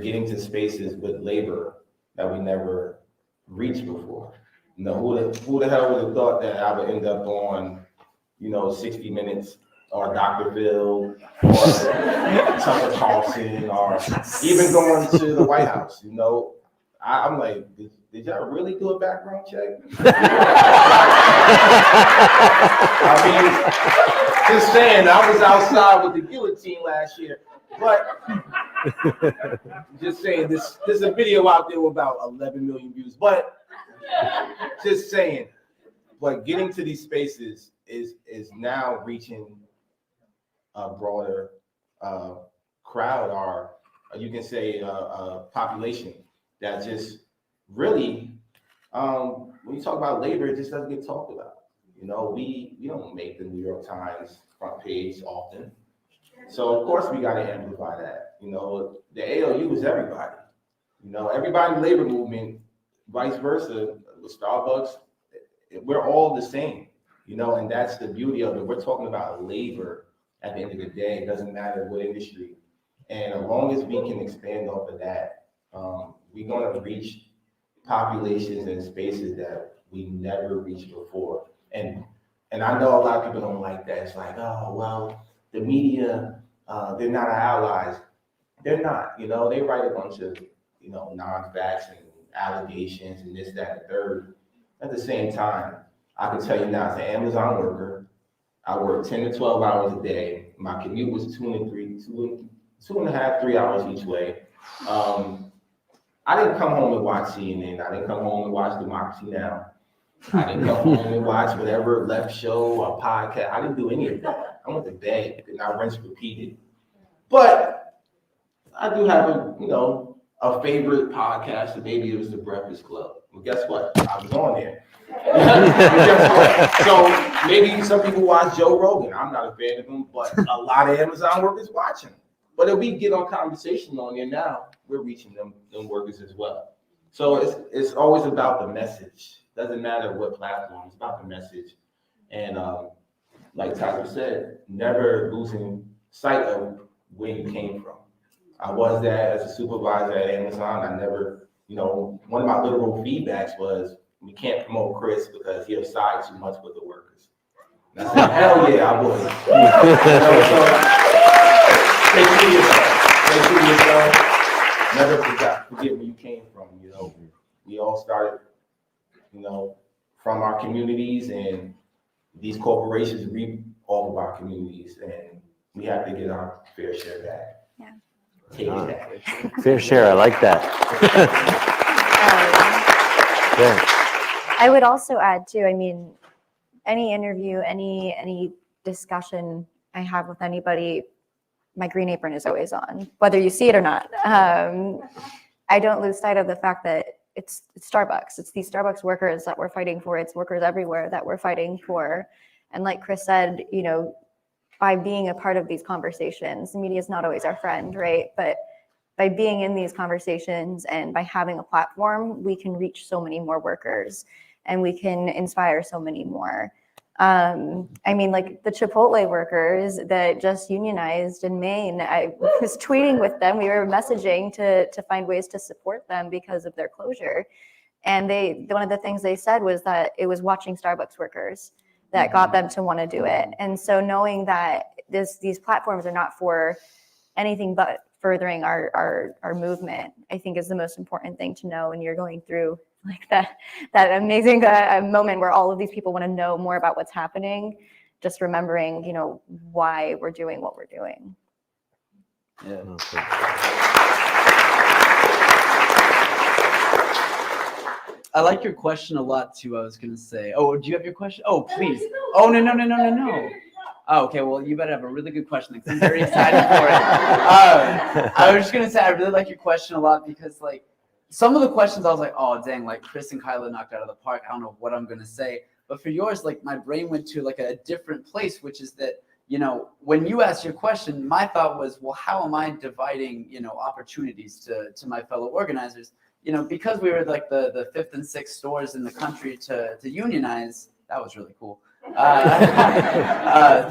getting to spaces with labor that we never reached before. Who the hell would have thought that I would end up on, 60 Minutes or Dr. Phil or Tucker Carlson or even going to the White House, I'm like, did y'all really do a background check? I mean, just saying, I was outside with the guillotine last year, but just saying, there's a video out there with about 11 million views, but just saying, but getting to these spaces is now reaching a broader crowd, or you can say a population that just really, when you talk about labor, it just doesn't get talked about. We don't make the New York Times front page often. So of course we got to amplify that. The ALU is everybody. Everybody in the labor movement, vice versa, with Starbucks, we're all the same. And that's the beauty of it. We're talking about labor at the end of the day. It doesn't matter what industry. And as long as we can expand off of that, we're going to reach populations and spaces that we never reached before. And I know a lot of people don't like that. It's like, oh, well, the media, they're not our allies. They're not, they write a bunch of, non-facts and allegations and this, that, and the third. At the same time, I can tell you now, as an Amazon worker, I work 10 to 12 hours a day. My commute was 2.5, 3 hours each way. I didn't come home and watch CNN. I didn't come home and watch Democracy Now! I didn't come home and watch whatever left show or podcast. I didn't do any of that. I went to bed and I rinse repeated. But I do have a favorite podcast, and maybe it was The Breakfast Club. Well, guess what? I was on there. So maybe some people watch Joe Rogan. I'm not a fan of him, but a lot of Amazon workers watch him. But if we get on conversation on there now, we're reaching them workers as well. So it's always about the message. Doesn't matter what platform, it's about the message. And like Tyler said, never losing sight of where you came from. I was that as a supervisor at Amazon. I never, one of my literal feedbacks was, we can't promote Chris because he'll side too much with the workers. And I said, hell yeah, I would. So, take care of yourself. Never forget where you came from. We all started, from our communities, and these corporations reap all of our communities, and we have to get our fair share back. Yeah. Take it back. Fair share, I like that. Yeah. I would also add too, any interview, any discussion I have with anybody, my green apron is always on, whether you see it or not. I don't lose sight of the fact that it's Starbucks. It's these Starbucks workers that we're fighting for. It's workers everywhere that we're fighting for. And like Chris said, by being a part of these conversations, the media is not always our friend, right? But by being in these conversations and by having a platform, we can reach so many more workers and we can inspire so many more. Like the Chipotle workers that just unionized in Maine, I was tweeting with them. We were messaging to find ways to support them because of their closure. And one of the things they said was that it was watching Starbucks workers that got them to want to do it. And so knowing that these platforms are not for anything but furthering our movement, I think is the most important thing to know when you're going through like that amazing moment where all of these people want to know more about what's happening, just remembering, why we're doing what we're doing. Yeah. I like your question a lot too. I was going to say, do you have your question? Oh, please. Oh, no. Oh, okay, well, you better have a really good question because I'm very excited for it. I was just going to say, I really like your question a lot because, some of the questions I was like, oh, dang, Chris and Kyla knocked out of the park. I don't know what I'm going to say. But for yours, my brain went to, a different place, which is that, when you asked your question, my thought was, well, how am I dividing, opportunities to my fellow organizers? Because we were, the fifth and sixth stores in the country to unionize. That was really cool.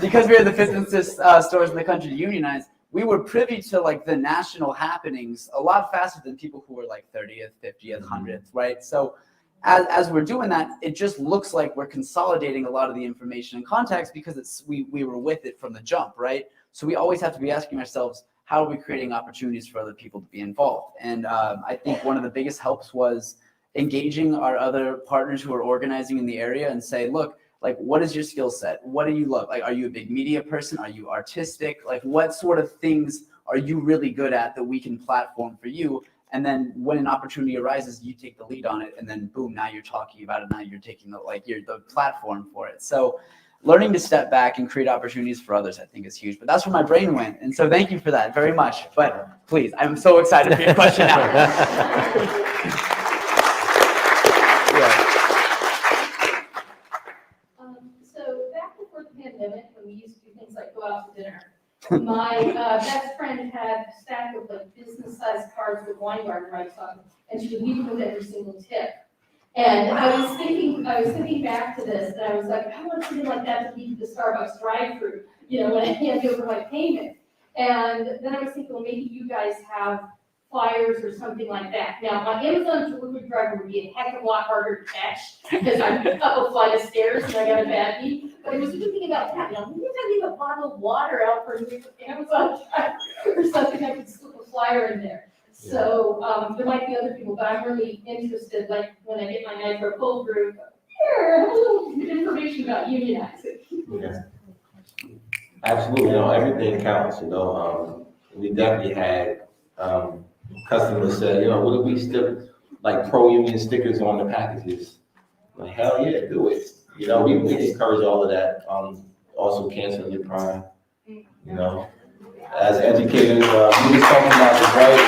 Because we were the fifth and sixth stores in the country to unionize, we were privy to the national happenings a lot faster than people who were 30th, 50th, 100th, right? So as we're doing that, it just looks like we're consolidating a lot of the information and context because we were with it from the jump, right? So we always have to be asking ourselves, how are we creating opportunities for other people to be involved? And I think one of the biggest helps was engaging our other partners who are organizing in the area and say, look, what is your skill set? What do you love? Are you a big media person? Are you artistic? What sort of things are you really good at that we can platform for you? And then when an opportunity arises, you take the lead on it, and then boom, now you're talking about it. Now you're taking you're the platform for it. So learning to step back and create opportunities for others, I think, is huge. But that's where my brain went. And so thank you for that very much. But please, I'm so excited for your question now. So back before the pandemic, when we used to do things like go out to dinner, my best friend had a stack of business-sized cards with wine garden rights on them, and she would leave them with every single tip. And I was thinking back to this, and I was like, I want something like that to leave the Starbucks drive-through, when I hand over my payment. And then I was thinking, well, maybe you guys have flyers or something like that. Now, my Amazon delivery driver would be a heck of a lot harder to catch because I'm up a flight of stairs and I got a bad knee. But I was thinking about that. Maybe if I leave a bottle of water out for Amazon driver or something, I could slip a supplier in there. So, there might be other people, but I'm really interested, like, when I get my Nitro Cold Brew, here, have a little information about unionizing. Yeah. Absolutely, everything counts, we definitely had, customers say, what if we stick like pro-union stickers on the packages? Like, hell yeah, do it. We encourage all of that, also canceling your prime, As educators, we was talking about this, right,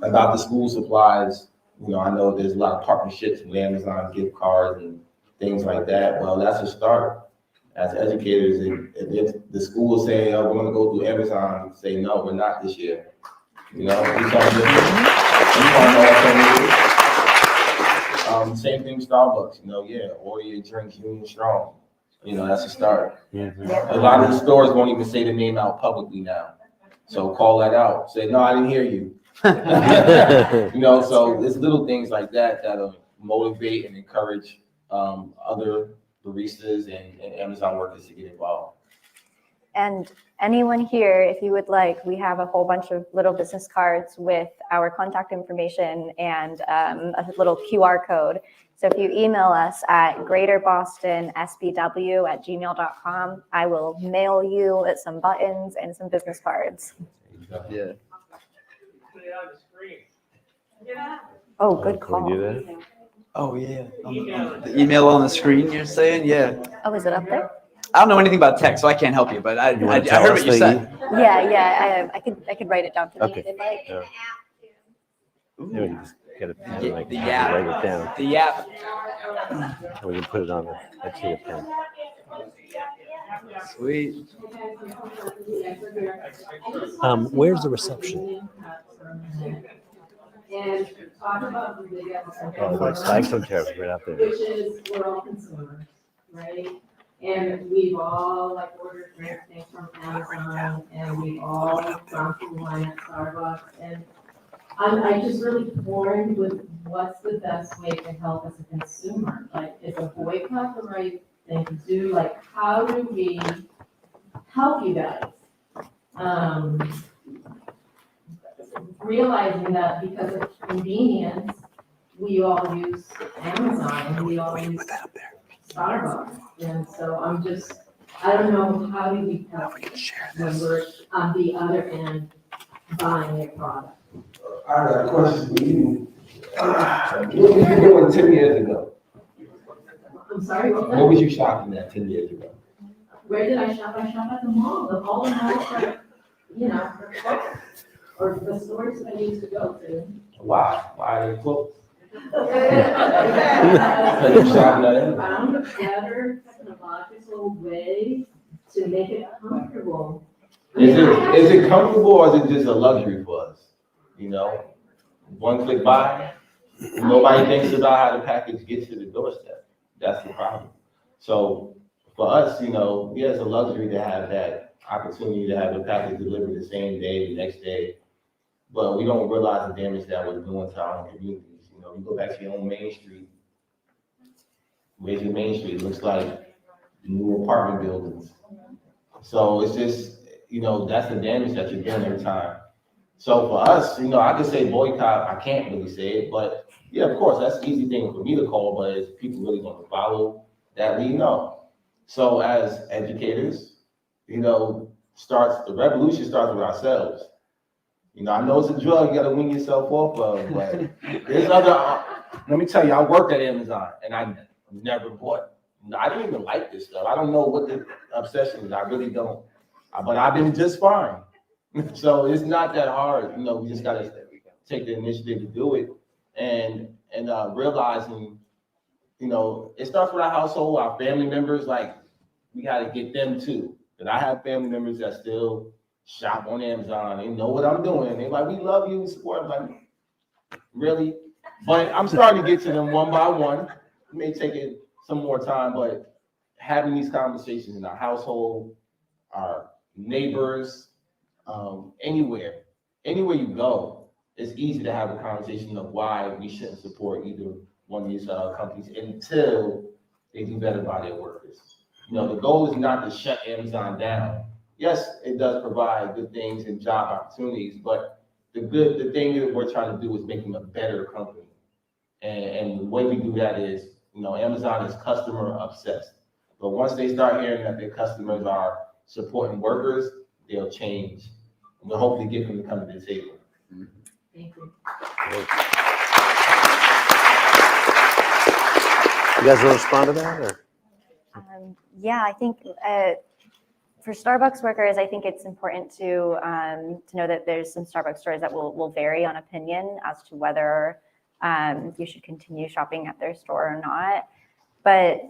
about the school supplies. I know there's a lot of partnerships with Amazon gift cards and things like that. Well, that's a start. As educators, if the school will say, oh, we're gonna go through Amazon, say, no, we're not this year. We can't do it. Same thing with Starbucks, order your drinks Union Strong. That's a start. A lot of the stores won't even say the name out publicly now. So call that out. Say, no, I didn't hear you. So it's little things like that that'll motivate and encourage other baristas and Amazon workers to get involved. And anyone here, if you would like, we have a whole bunch of little business cards with our contact information and a little QR code. So if you email us at greaterbostonsbw@gmail.com, I will mail you some buttons and some business cards. Yeah. Oh, good call. Can we do that? Oh, yeah. The email on the screen, you're saying? Yeah. Oh, is it up there? I don't know anything about tech, so I can't help you, but I wanna heard tell what us you the said. Yeah. I could write it down for you. Okay. if you'd like. Yeah. Yeah, we can just get a pen, The- like, the write app. it down. The app. And we can put it on the, let's see a pen. Sweet. Where's the reception? And talk about the big Oh, like Flagstone Terrace, right out there. which is, we're all consumers, right? And we've all like ordered things from Amazon, and we've all gone through line at Starbucks, and I'm just really torn with what's the best way to help as a consumer? Like, is a boycott the right thing to do? Like, how do we help you guys? Realizing that because of convenience, we all use Amazon and we all use Starbucks. And so I don't know, how do we help when we're on the other end buying a product? I got a question for you. What were you doing 10 years ago? I'm sorry, what was What was you shopping at 10 years ago? Where did I shop? I shop at the mall, all the malls that, or the stores I used to go to. Why? Why are they closed? Found a better technological way to make it comfortable. Is it comfortable or is it just a luxury for us? One click buy. Nobody thinks about how the package gets to the doorstep. That's the problem. So for us, it's a luxury to have that opportunity to have the package delivered the same day, the next day. But we don't realize the damage that we're doing to our own communities. You go back to your own Main Street. Where's your Main Street? It looks like new apartment buildings. So it's just, that's the damage that you're doing every time. So for us, I could say boycott. I can't really say it, but yeah, of course, that's an easy thing for me to call, but is people really going to follow that lead? No. So as educators, the revolution starts with ourselves. I know it's a drug you got to wean yourself off of, but there's other, let me tell you, I worked at Amazon and I never bought, I don't even like this stuff. I don't know what the obsession is. I really don't, but I've been just fine. So it's not that hard. We just got to take the initiative to do it and realizing, it starts with our household, our family members, like we got to get them too. And I have family members that still shop on Amazon. They know what I'm doing. They're like, we love you, we support. I'm like, really? But I'm starting to get to them one by one. It may take it some more time, but having these conversations in our household, our neighbors, anywhere you go, it's easy to have a conversation of why we shouldn't support either one of these companies until they do better by their workers. The goal is not to shut Amazon down. yes, it does provide good things and job opportunities, but the thing that we're trying to do is make them a better company. And the way we do that is, Amazon is customer obsessed. But once they start hearing that their customers are supporting workers, they'll change. And we'll hopefully get them to come to the table. Thank you. You guys want to respond to that? Or? Yeah, I think for Starbucks workers, I think it's important to know that there's some Starbucks stores that will vary on opinion as to whether you should continue shopping at their store or not. But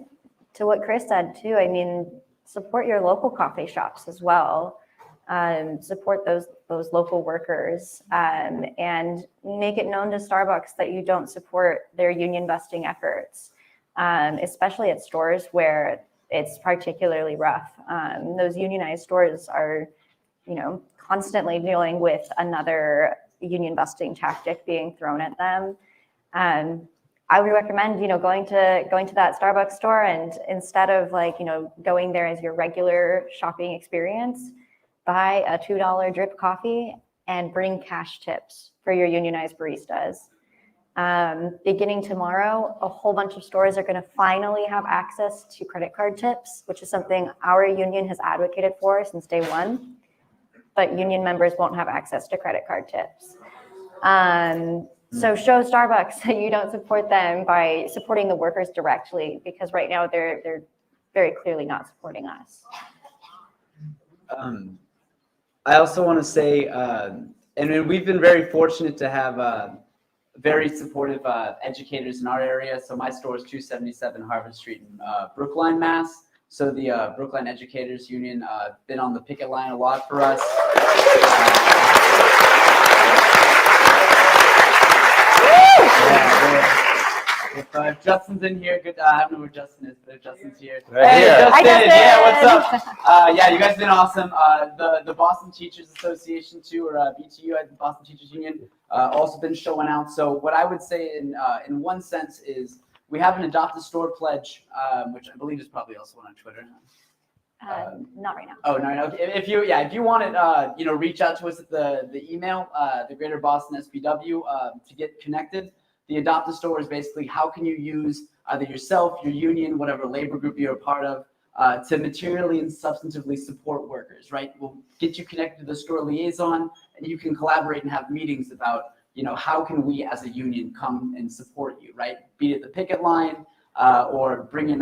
to what Chris said too, I mean, support your local coffee shops as well. Support those local workers and make it known to Starbucks that you don't support their union busting efforts, especially at stores where it's particularly rough. Those unionized stores are, constantly dealing with another union busting tactic being thrown at them. I would recommend, going to that Starbucks store, and instead of going there as your regular shopping experience, buy a $2 drip coffee and bring cash tips for your unionized baristas. Beginning tomorrow, a whole bunch of stores are going to finally have access to credit card tips, which is something our union has advocated for since day one, but union members won't have access to credit card tips. So show Starbucks that you don't support them by supporting the workers directly, because right now they're very clearly not supporting us. I also want to say, and we've been very fortunate to have very supportive educators in our area. So my store is 277 Harvard Street in Brookline, Mass. So the Brookline Educators Union been on the picket line a lot for us. If Justin's in here, good. I don't know where Justin is, but if Justin's here. Hey, Justin! Hi, Justin. Yeah, what's up? Yeah, you guys have been awesome. The Boston Teachers Association too, or BTU, the Boston Teachers Union, also been showing out. So what I would say in one sense is we have an Adopt a Store pledge, which I believe is probably also on Twitter. Not right now. Oh, no. Okay. If you want it, reach out to us at the email, the Greater Boston SBW, to get connected. The Adopt a Store is basically how can you use either yourself, your union, whatever labor group you're a part of, to materially and substantively support workers, right? We'll get you connected to the store liaison, and you can collaborate and have meetings about, how can we as a union come and support you, right? Be it at the picket line, or bring in,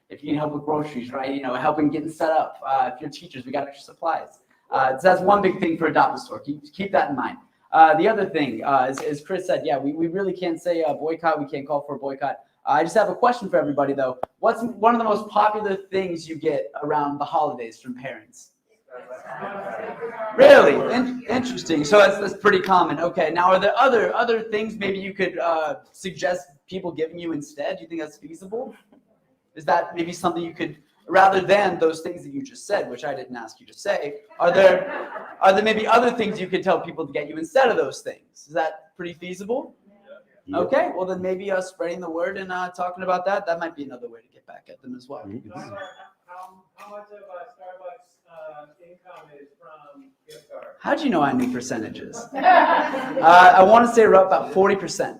if you need help with groceries, right? Helping getting set up. If you're teachers, we got extra supplies. So that's one big thing for Adopt a Store. Keep that in mind. The other thing, as Chris said, we really can't say boycott. We can't call for a boycott. I just have a question for everybody, though. What's one of the most popular things you get around the holidays from parents? Really? Interesting. So that's pretty common. Okay. Now, are there other things maybe you could suggest people giving you instead? Do you think that's feasible? Is that maybe something you could, rather than those things that you just said, which I didn't ask you to say, are there maybe other things you could tell people to get you instead of those things? Is that pretty feasible? Yeah. Okay, well then maybe spreading the word and talking about that might be another way to get back at them as well. How much of Starbucks income is from gift cards? How do you know I knew percentages? I want to say about 40%.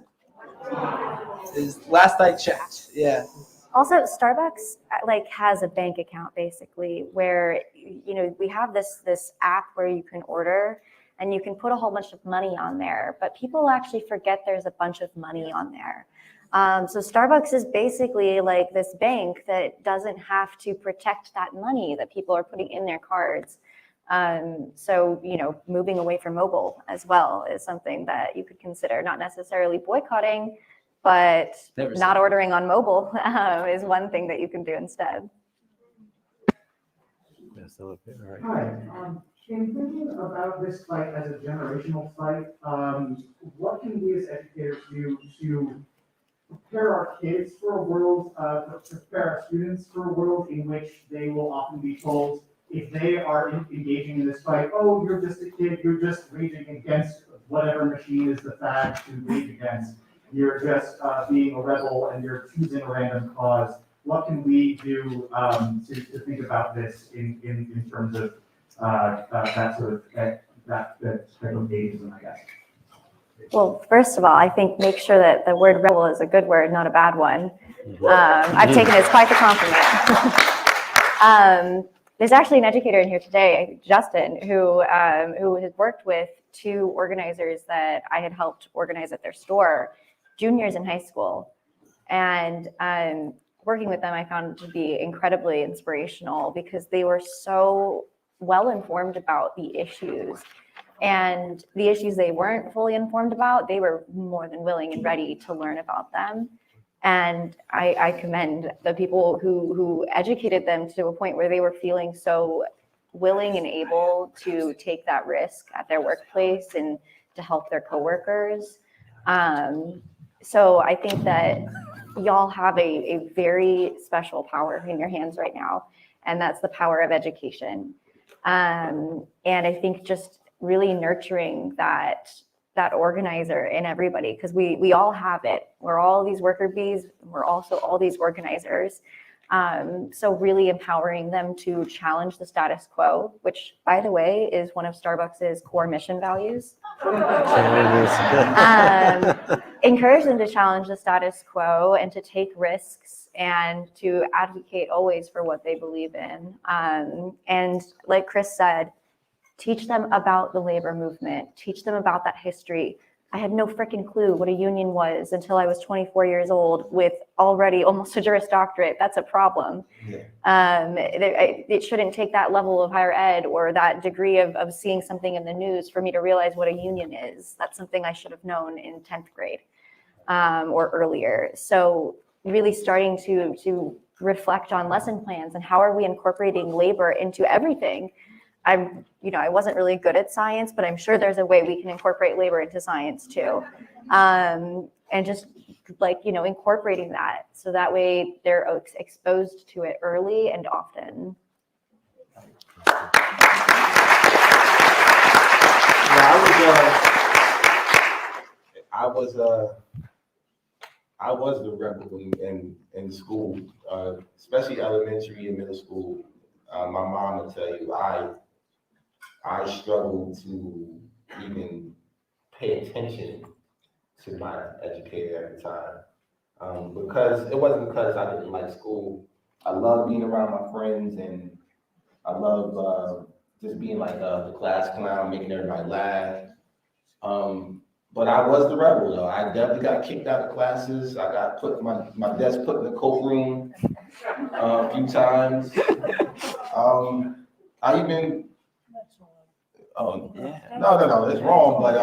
Is last I checked. Yeah. Also, Starbucks has a bank account basically where we have this app where you can order and you can put a whole bunch of money on there, but people actually forget there's a bunch of money on there. So Starbucks is basically like this bank that doesn't have to protect that money that people are putting in their cards. So moving away from mobile as well is something that you could consider, not necessarily boycotting, but not ordering on mobile is one thing that you can do instead. Hi. In thinking about this fight as a generational fight, what can we as educators do to prepare our kids for a world, prepare our students for a world in which they will often be told, if they are engaging in this fight, oh, you're just a kid, you're just raging against whatever machine is the fad to rage against. You're just being a rebel and you're choosing a random cause. What can we do to think about this in terms of that sort of, that type of ageism, I guess. Well, first of all, I think make sure that the word rebel is a good word, not a bad one. I've taken it as quite the compliment. There's actually an educator in here today, Justin, who has worked with 2 organizers that I had helped organize at their store, juniors in high school. And working with them, I found to be incredibly inspirational because they were so well informed about the issues. And the issues they weren't fully informed about, they were more than willing and ready to learn about them. And I commend the people who educated them to a point where they were feeling so willing and able to take that risk at their workplace and to help their coworkers. So I think that y'all have a very special power in your hands right now, and that's the power of education. And I think just really nurturing that organizer in everybody, because we all have it. We're all these worker bees. We're also all these organizers. So really empowering them to challenge the status quo, which, by the way, is one of Starbucks' core mission values. Encourage them to challenge the status quo and to take risks and to advocate always for what they believe in. And like Chris said, teach them about the labor movement, teach them about that history. I had no freaking clue what a union was until I was 24 years old with already almost a Juris Doctorate. That's a problem. Yeah. It shouldn't take that level of higher ed or that degree of seeing something in the news for me to realize what a union is. That's something I should have known in 10th grade or earlier. So really starting to reflect on lesson plans and how are we incorporating labor into everything. I wasn't really good at science, but I'm sure there's a way we can incorporate labor into science too. And just incorporating that so that way they're exposed to it early and often. I was the rebel in school, especially elementary and middle school. My mom will tell you, I struggled to even pay attention to my educator at the time, because it wasn't because I didn't like school. I love being around my friends, and I love just being like the class clown, making everybody laugh. But I was the rebel, though. I definitely got kicked out of classes. I got put my desk put in the coat room a few times. No, it's wrong, but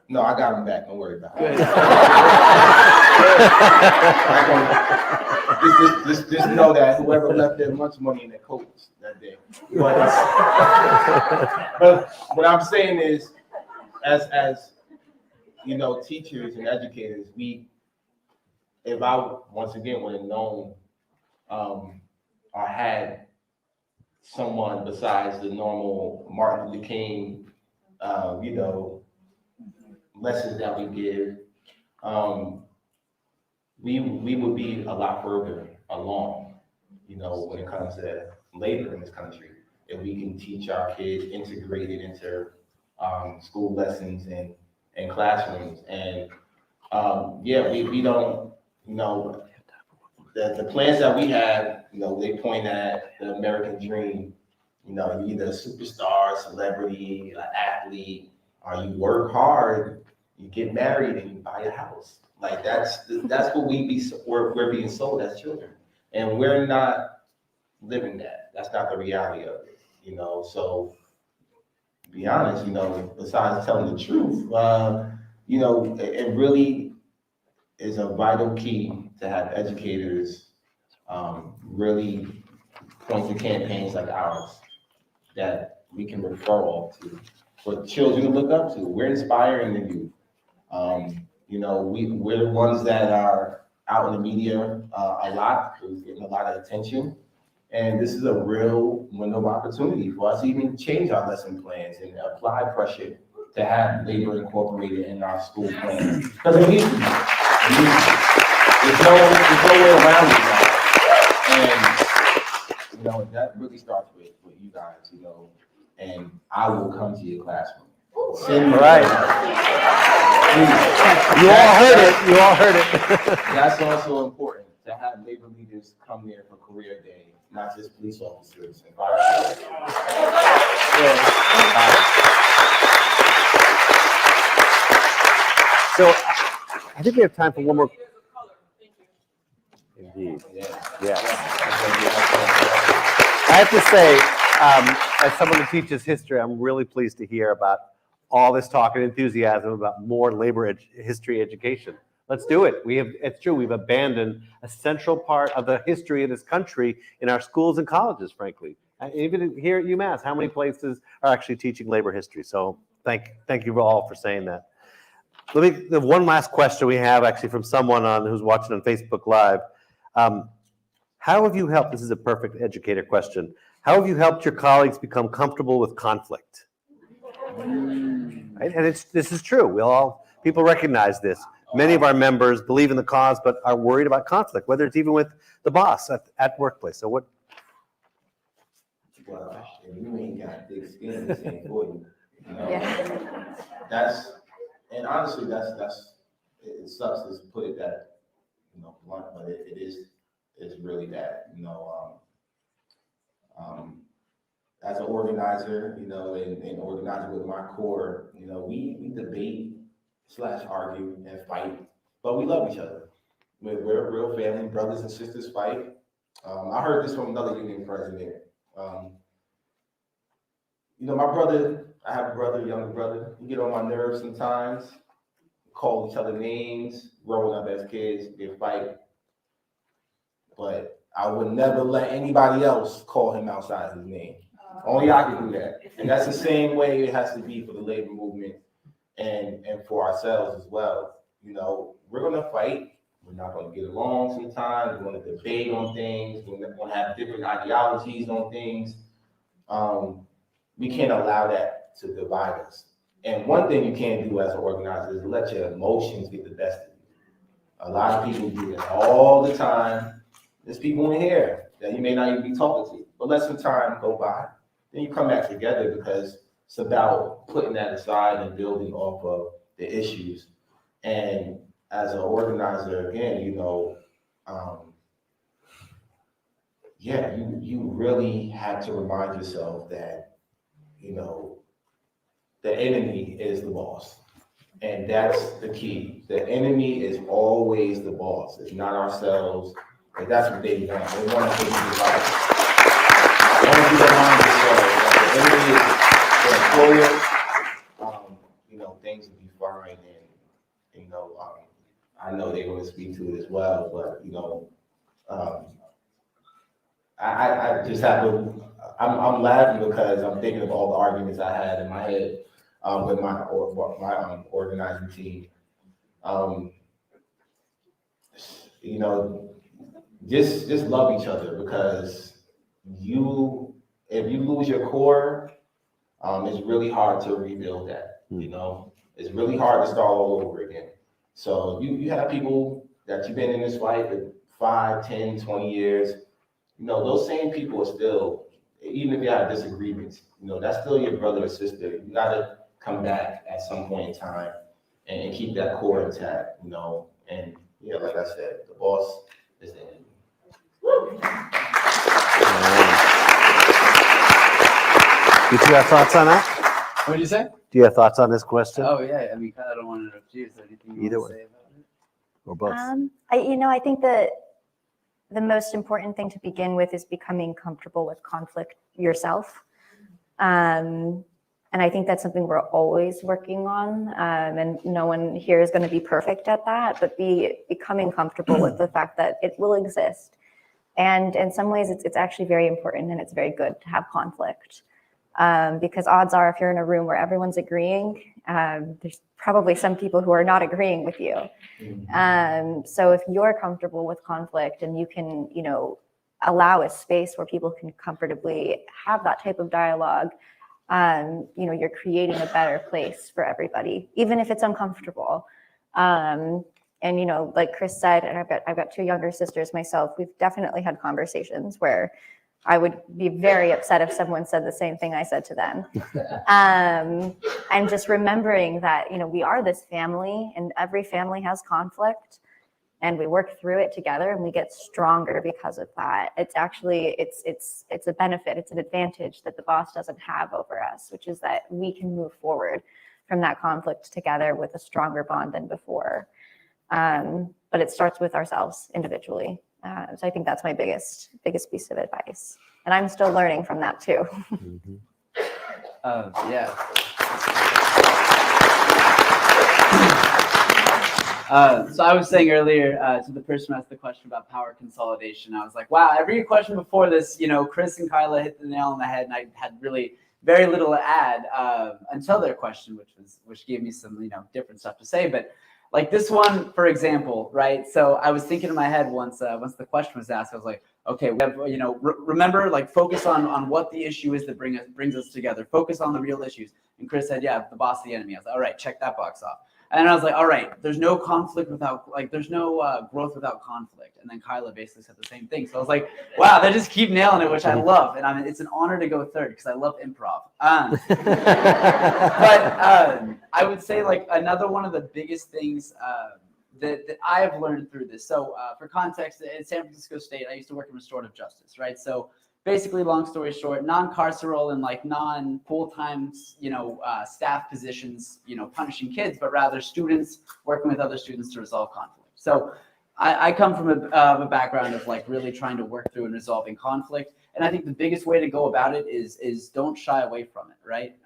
no, I got him back. Don't worry about it. Just know that whoever left their lunch money in their coats that day. But what I'm saying is, as teachers and educators, if I once again would have known or had someone besides the normal Martin Luther King, lessons that we give, we would be a lot further along, when it comes to labor in this country. If we can teach our kids, integrate it into school lessons and classrooms. And we don't, the plans that we have, they point at the American dream. You're either a superstar, celebrity, an athlete, or you work hard, you get married, and you buy a house. Like that's what we're being sold as children, and we're not living that. That's not the reality of it. So to be honest, besides telling the truth, it really is a vital key to have educators really point to campaigns like ours that we can refer all to for children to look up to. We're inspiring the youth. We're the ones that are out in the media a lot, who's getting a lot of attention. And this is a real window of opportunity for us to even change our lesson plans and apply pressure to have labor incorporated in our school plans. Because it needs to be. There's no way around it now. And, that really starts with you guys, and I will come to your classroom. All right. You all heard it. You all heard it. That's also important, to have labor leaders come there for career day, not just police officers and firefighters. So I think we have time for one more. Indeed. Yeah. I have to say, as someone who teaches history, I'm really pleased to hear about all this talk and enthusiasm about more labor history education. Let's do it. It's true, we've abandoned a central part of the history of this country in our schools and colleges, frankly. Even here at UMass, how many places are actually teaching labor history? So thank you all for saying that. The one last question we have actually from someone who's watching on Facebook Live. How have you helped? This is a perfect educator question. How have you helped your colleagues become comfortable with conflict? Right? And this is true. People recognize this. Many of our members believe in the cause, but are worried about conflict, whether it's even with the boss at workplace. So what? Well, if you ain't got thick skin, this ain't for you. You know? Yeah. And honestly, it sucks to put it that, blunt, but it's really bad, as an organizer, and organizer with my core, we debate / argue and fight, but we love each other. We're a real family, brothers and sisters fight. I heard this from another union president. My brother, I have a brother, younger brother, he get on my nerves sometimes, call each other names, growing up as kids, they fight. But I would never let anybody else call him outside his name. Only I can do that. And that's the same way it has to be for the labor movement and for ourselves as well. We're gonna fight. We're not gonna get along sometimes. We're gonna debate on things. We're gonna have different ideologies on things. We can't allow that to divide us. And one thing you can't do as an organizer is let your emotions get the best of you. A lot of people do it all the time. There's people in here that you may not even be talking to, but let some time go by. Then you come back together because it's about putting that aside and building off of the issues. And as an organizer, again, you really have to remind yourself that, the enemy is the boss. And that's the key. The enemy is always the boss. It's not ourselves. And that's what they want. They want to take you right. They want to remind yourself that the enemy is the employer. Things will be fine. And, I know they're going to speak to it as well. But, I just have to, I'm laughing because I'm thinking of all the arguments I had in my head with my organizing team. Just love each other, because if you lose your core, it's really hard to rebuild that. It's really hard to start all over again. So you have people that you've been in this fight for 5, 10, 20 years. Those same people are still, even if you have disagreements, that's still your brother or sister. You gotta come back at some point in time and keep that core intact, And like I said, the boss is the enemy. Do you have thoughts on that? What did you say? Do you have thoughts on this question? Oh yeah, I mean, I don't want to interrupt you. Is there anything you Either want to way. say about it? Or both? I think that the most important thing to begin with is becoming comfortable with conflict yourself. And I think that's something we're always working on. And no one here is going to be perfect at that, but becoming comfortable with the fact that it will exist. And in some ways, it's actually very important, and it's very good to have conflict. Because odds are, if you're in a room where everyone's agreeing, there's probably some people who are not agreeing with you. So if you're comfortable with conflict and you can, allow a space where people can comfortably have that type of dialogue, you're creating a better place for everybody, even if it's uncomfortable. And like Chris said, and I've got 2 younger sisters myself, we've definitely had conversations where I would be very upset if someone said the same thing I said to them. And just remembering that, we are this family, and every family has conflict, and we work through it together, and we get stronger because of that. It's actually, it's a benefit, it's an advantage that the boss doesn't have over us, which is that we can move forward from that conflict together with a stronger bond than before. But it starts with ourselves individually. So I think that's my biggest piece of advice. And I'm still learning from that too. Yeah. So I was saying earlier to the person who asked the question about power consolidation, I was like, wow, every question before this, Chris and Kyla hit the nail on the head, and I had really very little to add until their question, which gave me some, different stuff to say. But like this one, for example, right? So I was thinking in my head once the question was asked, I was like, okay, we have, remember, like, focus on what the issue is that brings us together. Focus on the real issues. And Chris said, yeah, the boss, the enemy. I was like, all right, check that box off. And I was like, all right, there's no conflict without, there's no growth without conflict. And then Kyla basically said the same thing. So I was like, wow, they just keep nailing it, which I love. And it's an honor to go third because I love improv. But I would say, like, another one of the biggest things that I have learned through this. So for context, at San Francisco State, I used to work in restorative justice, right? So basically, long story short, non-carceral and like non-full-time, staff positions, punishing kids, but rather students working with other students to resolve conflict. So I come from a background of like really trying to work through and resolving conflict. And I think the biggest way to go about it is don't shy away from it, right?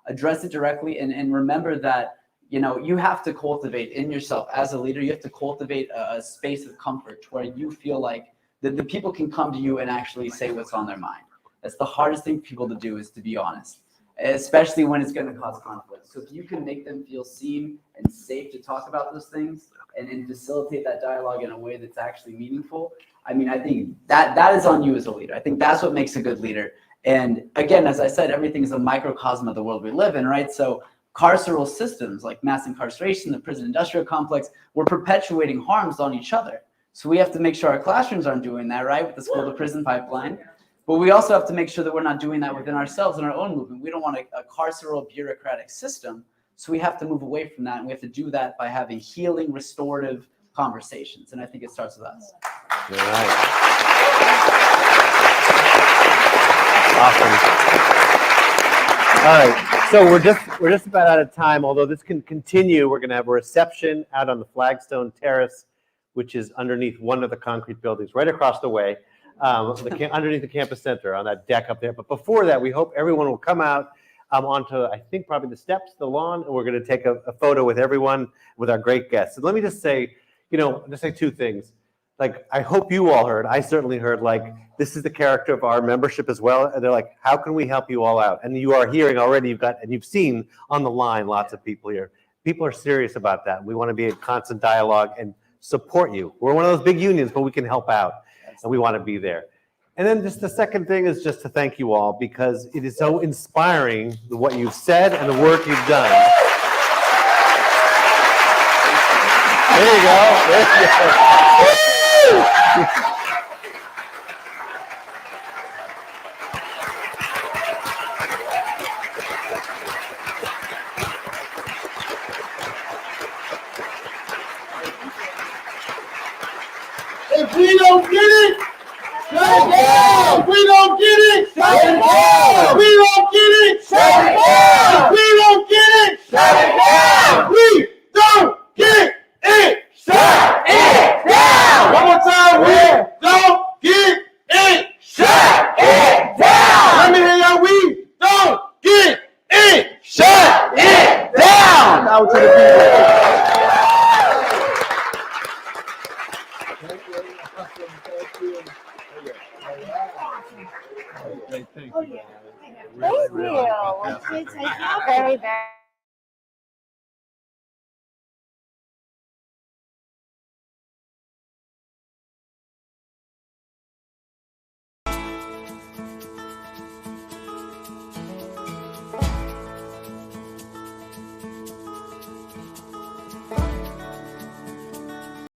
Address it directly and remember that, you have to cultivate in yourself as a leader, you have to cultivate a space of comfort where you feel like the people can come to you and actually say what's on their mind. That's the hardest thing for people to do, is to be honest, especially when it's going to cause conflict. So if you can make them feel seen and safe to talk about those things and facilitate that dialogue in a way that's actually meaningful, I think that is on you as a leader. I think that's what makes a good leader. And again, as I said, everything is a microcosm of the world we live in, right? So carceral systems like mass incarceration, the prison industrial complex, we're perpetuating harms on each other. So we have to make sure our classrooms aren't doing that, right, with the school to prison pipeline. But we also have to make sure that we're not doing that within ourselves in our own movement. We don't want a carceral bureaucratic system. So we have to move away from that. And we have to do that by having healing, restorative conversations. And I think it starts with us. All right. Awesome. All right. So we're just about out of time. Although this can continue, we're going to have a reception out on the Flagstone Terrace, which is underneath one of the concrete buildings right across the way, underneath the campus center on that deck up there. But before that, we hope everyone will come out onto, I think, probably the steps, the lawn, and we're going to take a photo with everyone, with our great guests. And let me just say, just say two things. Like, I hope you all heard, I certainly heard, like, this is the character of our membership as well. And they're like, how can we help you all out? And you are hearing already, you've seen on the line lots of people here. People are serious about that. We want to be in constant dialogue and support you. We're one of those big unions, but we can help out, and we want to be there. And then just the second thing is just to thank you all, because it is so inspiring what you've said and the work you've done. There you go. There you go. If we don't get it, shut it down. If we don't get it, shut it down. If we don't get it, shut it down. If we don't get it, shut it down. We don't get it, shut it down. One more time, we don't get it, shut it down. Let me hear y'all. We don't get it, shut it down. Out to the people. Thank you. Very, very.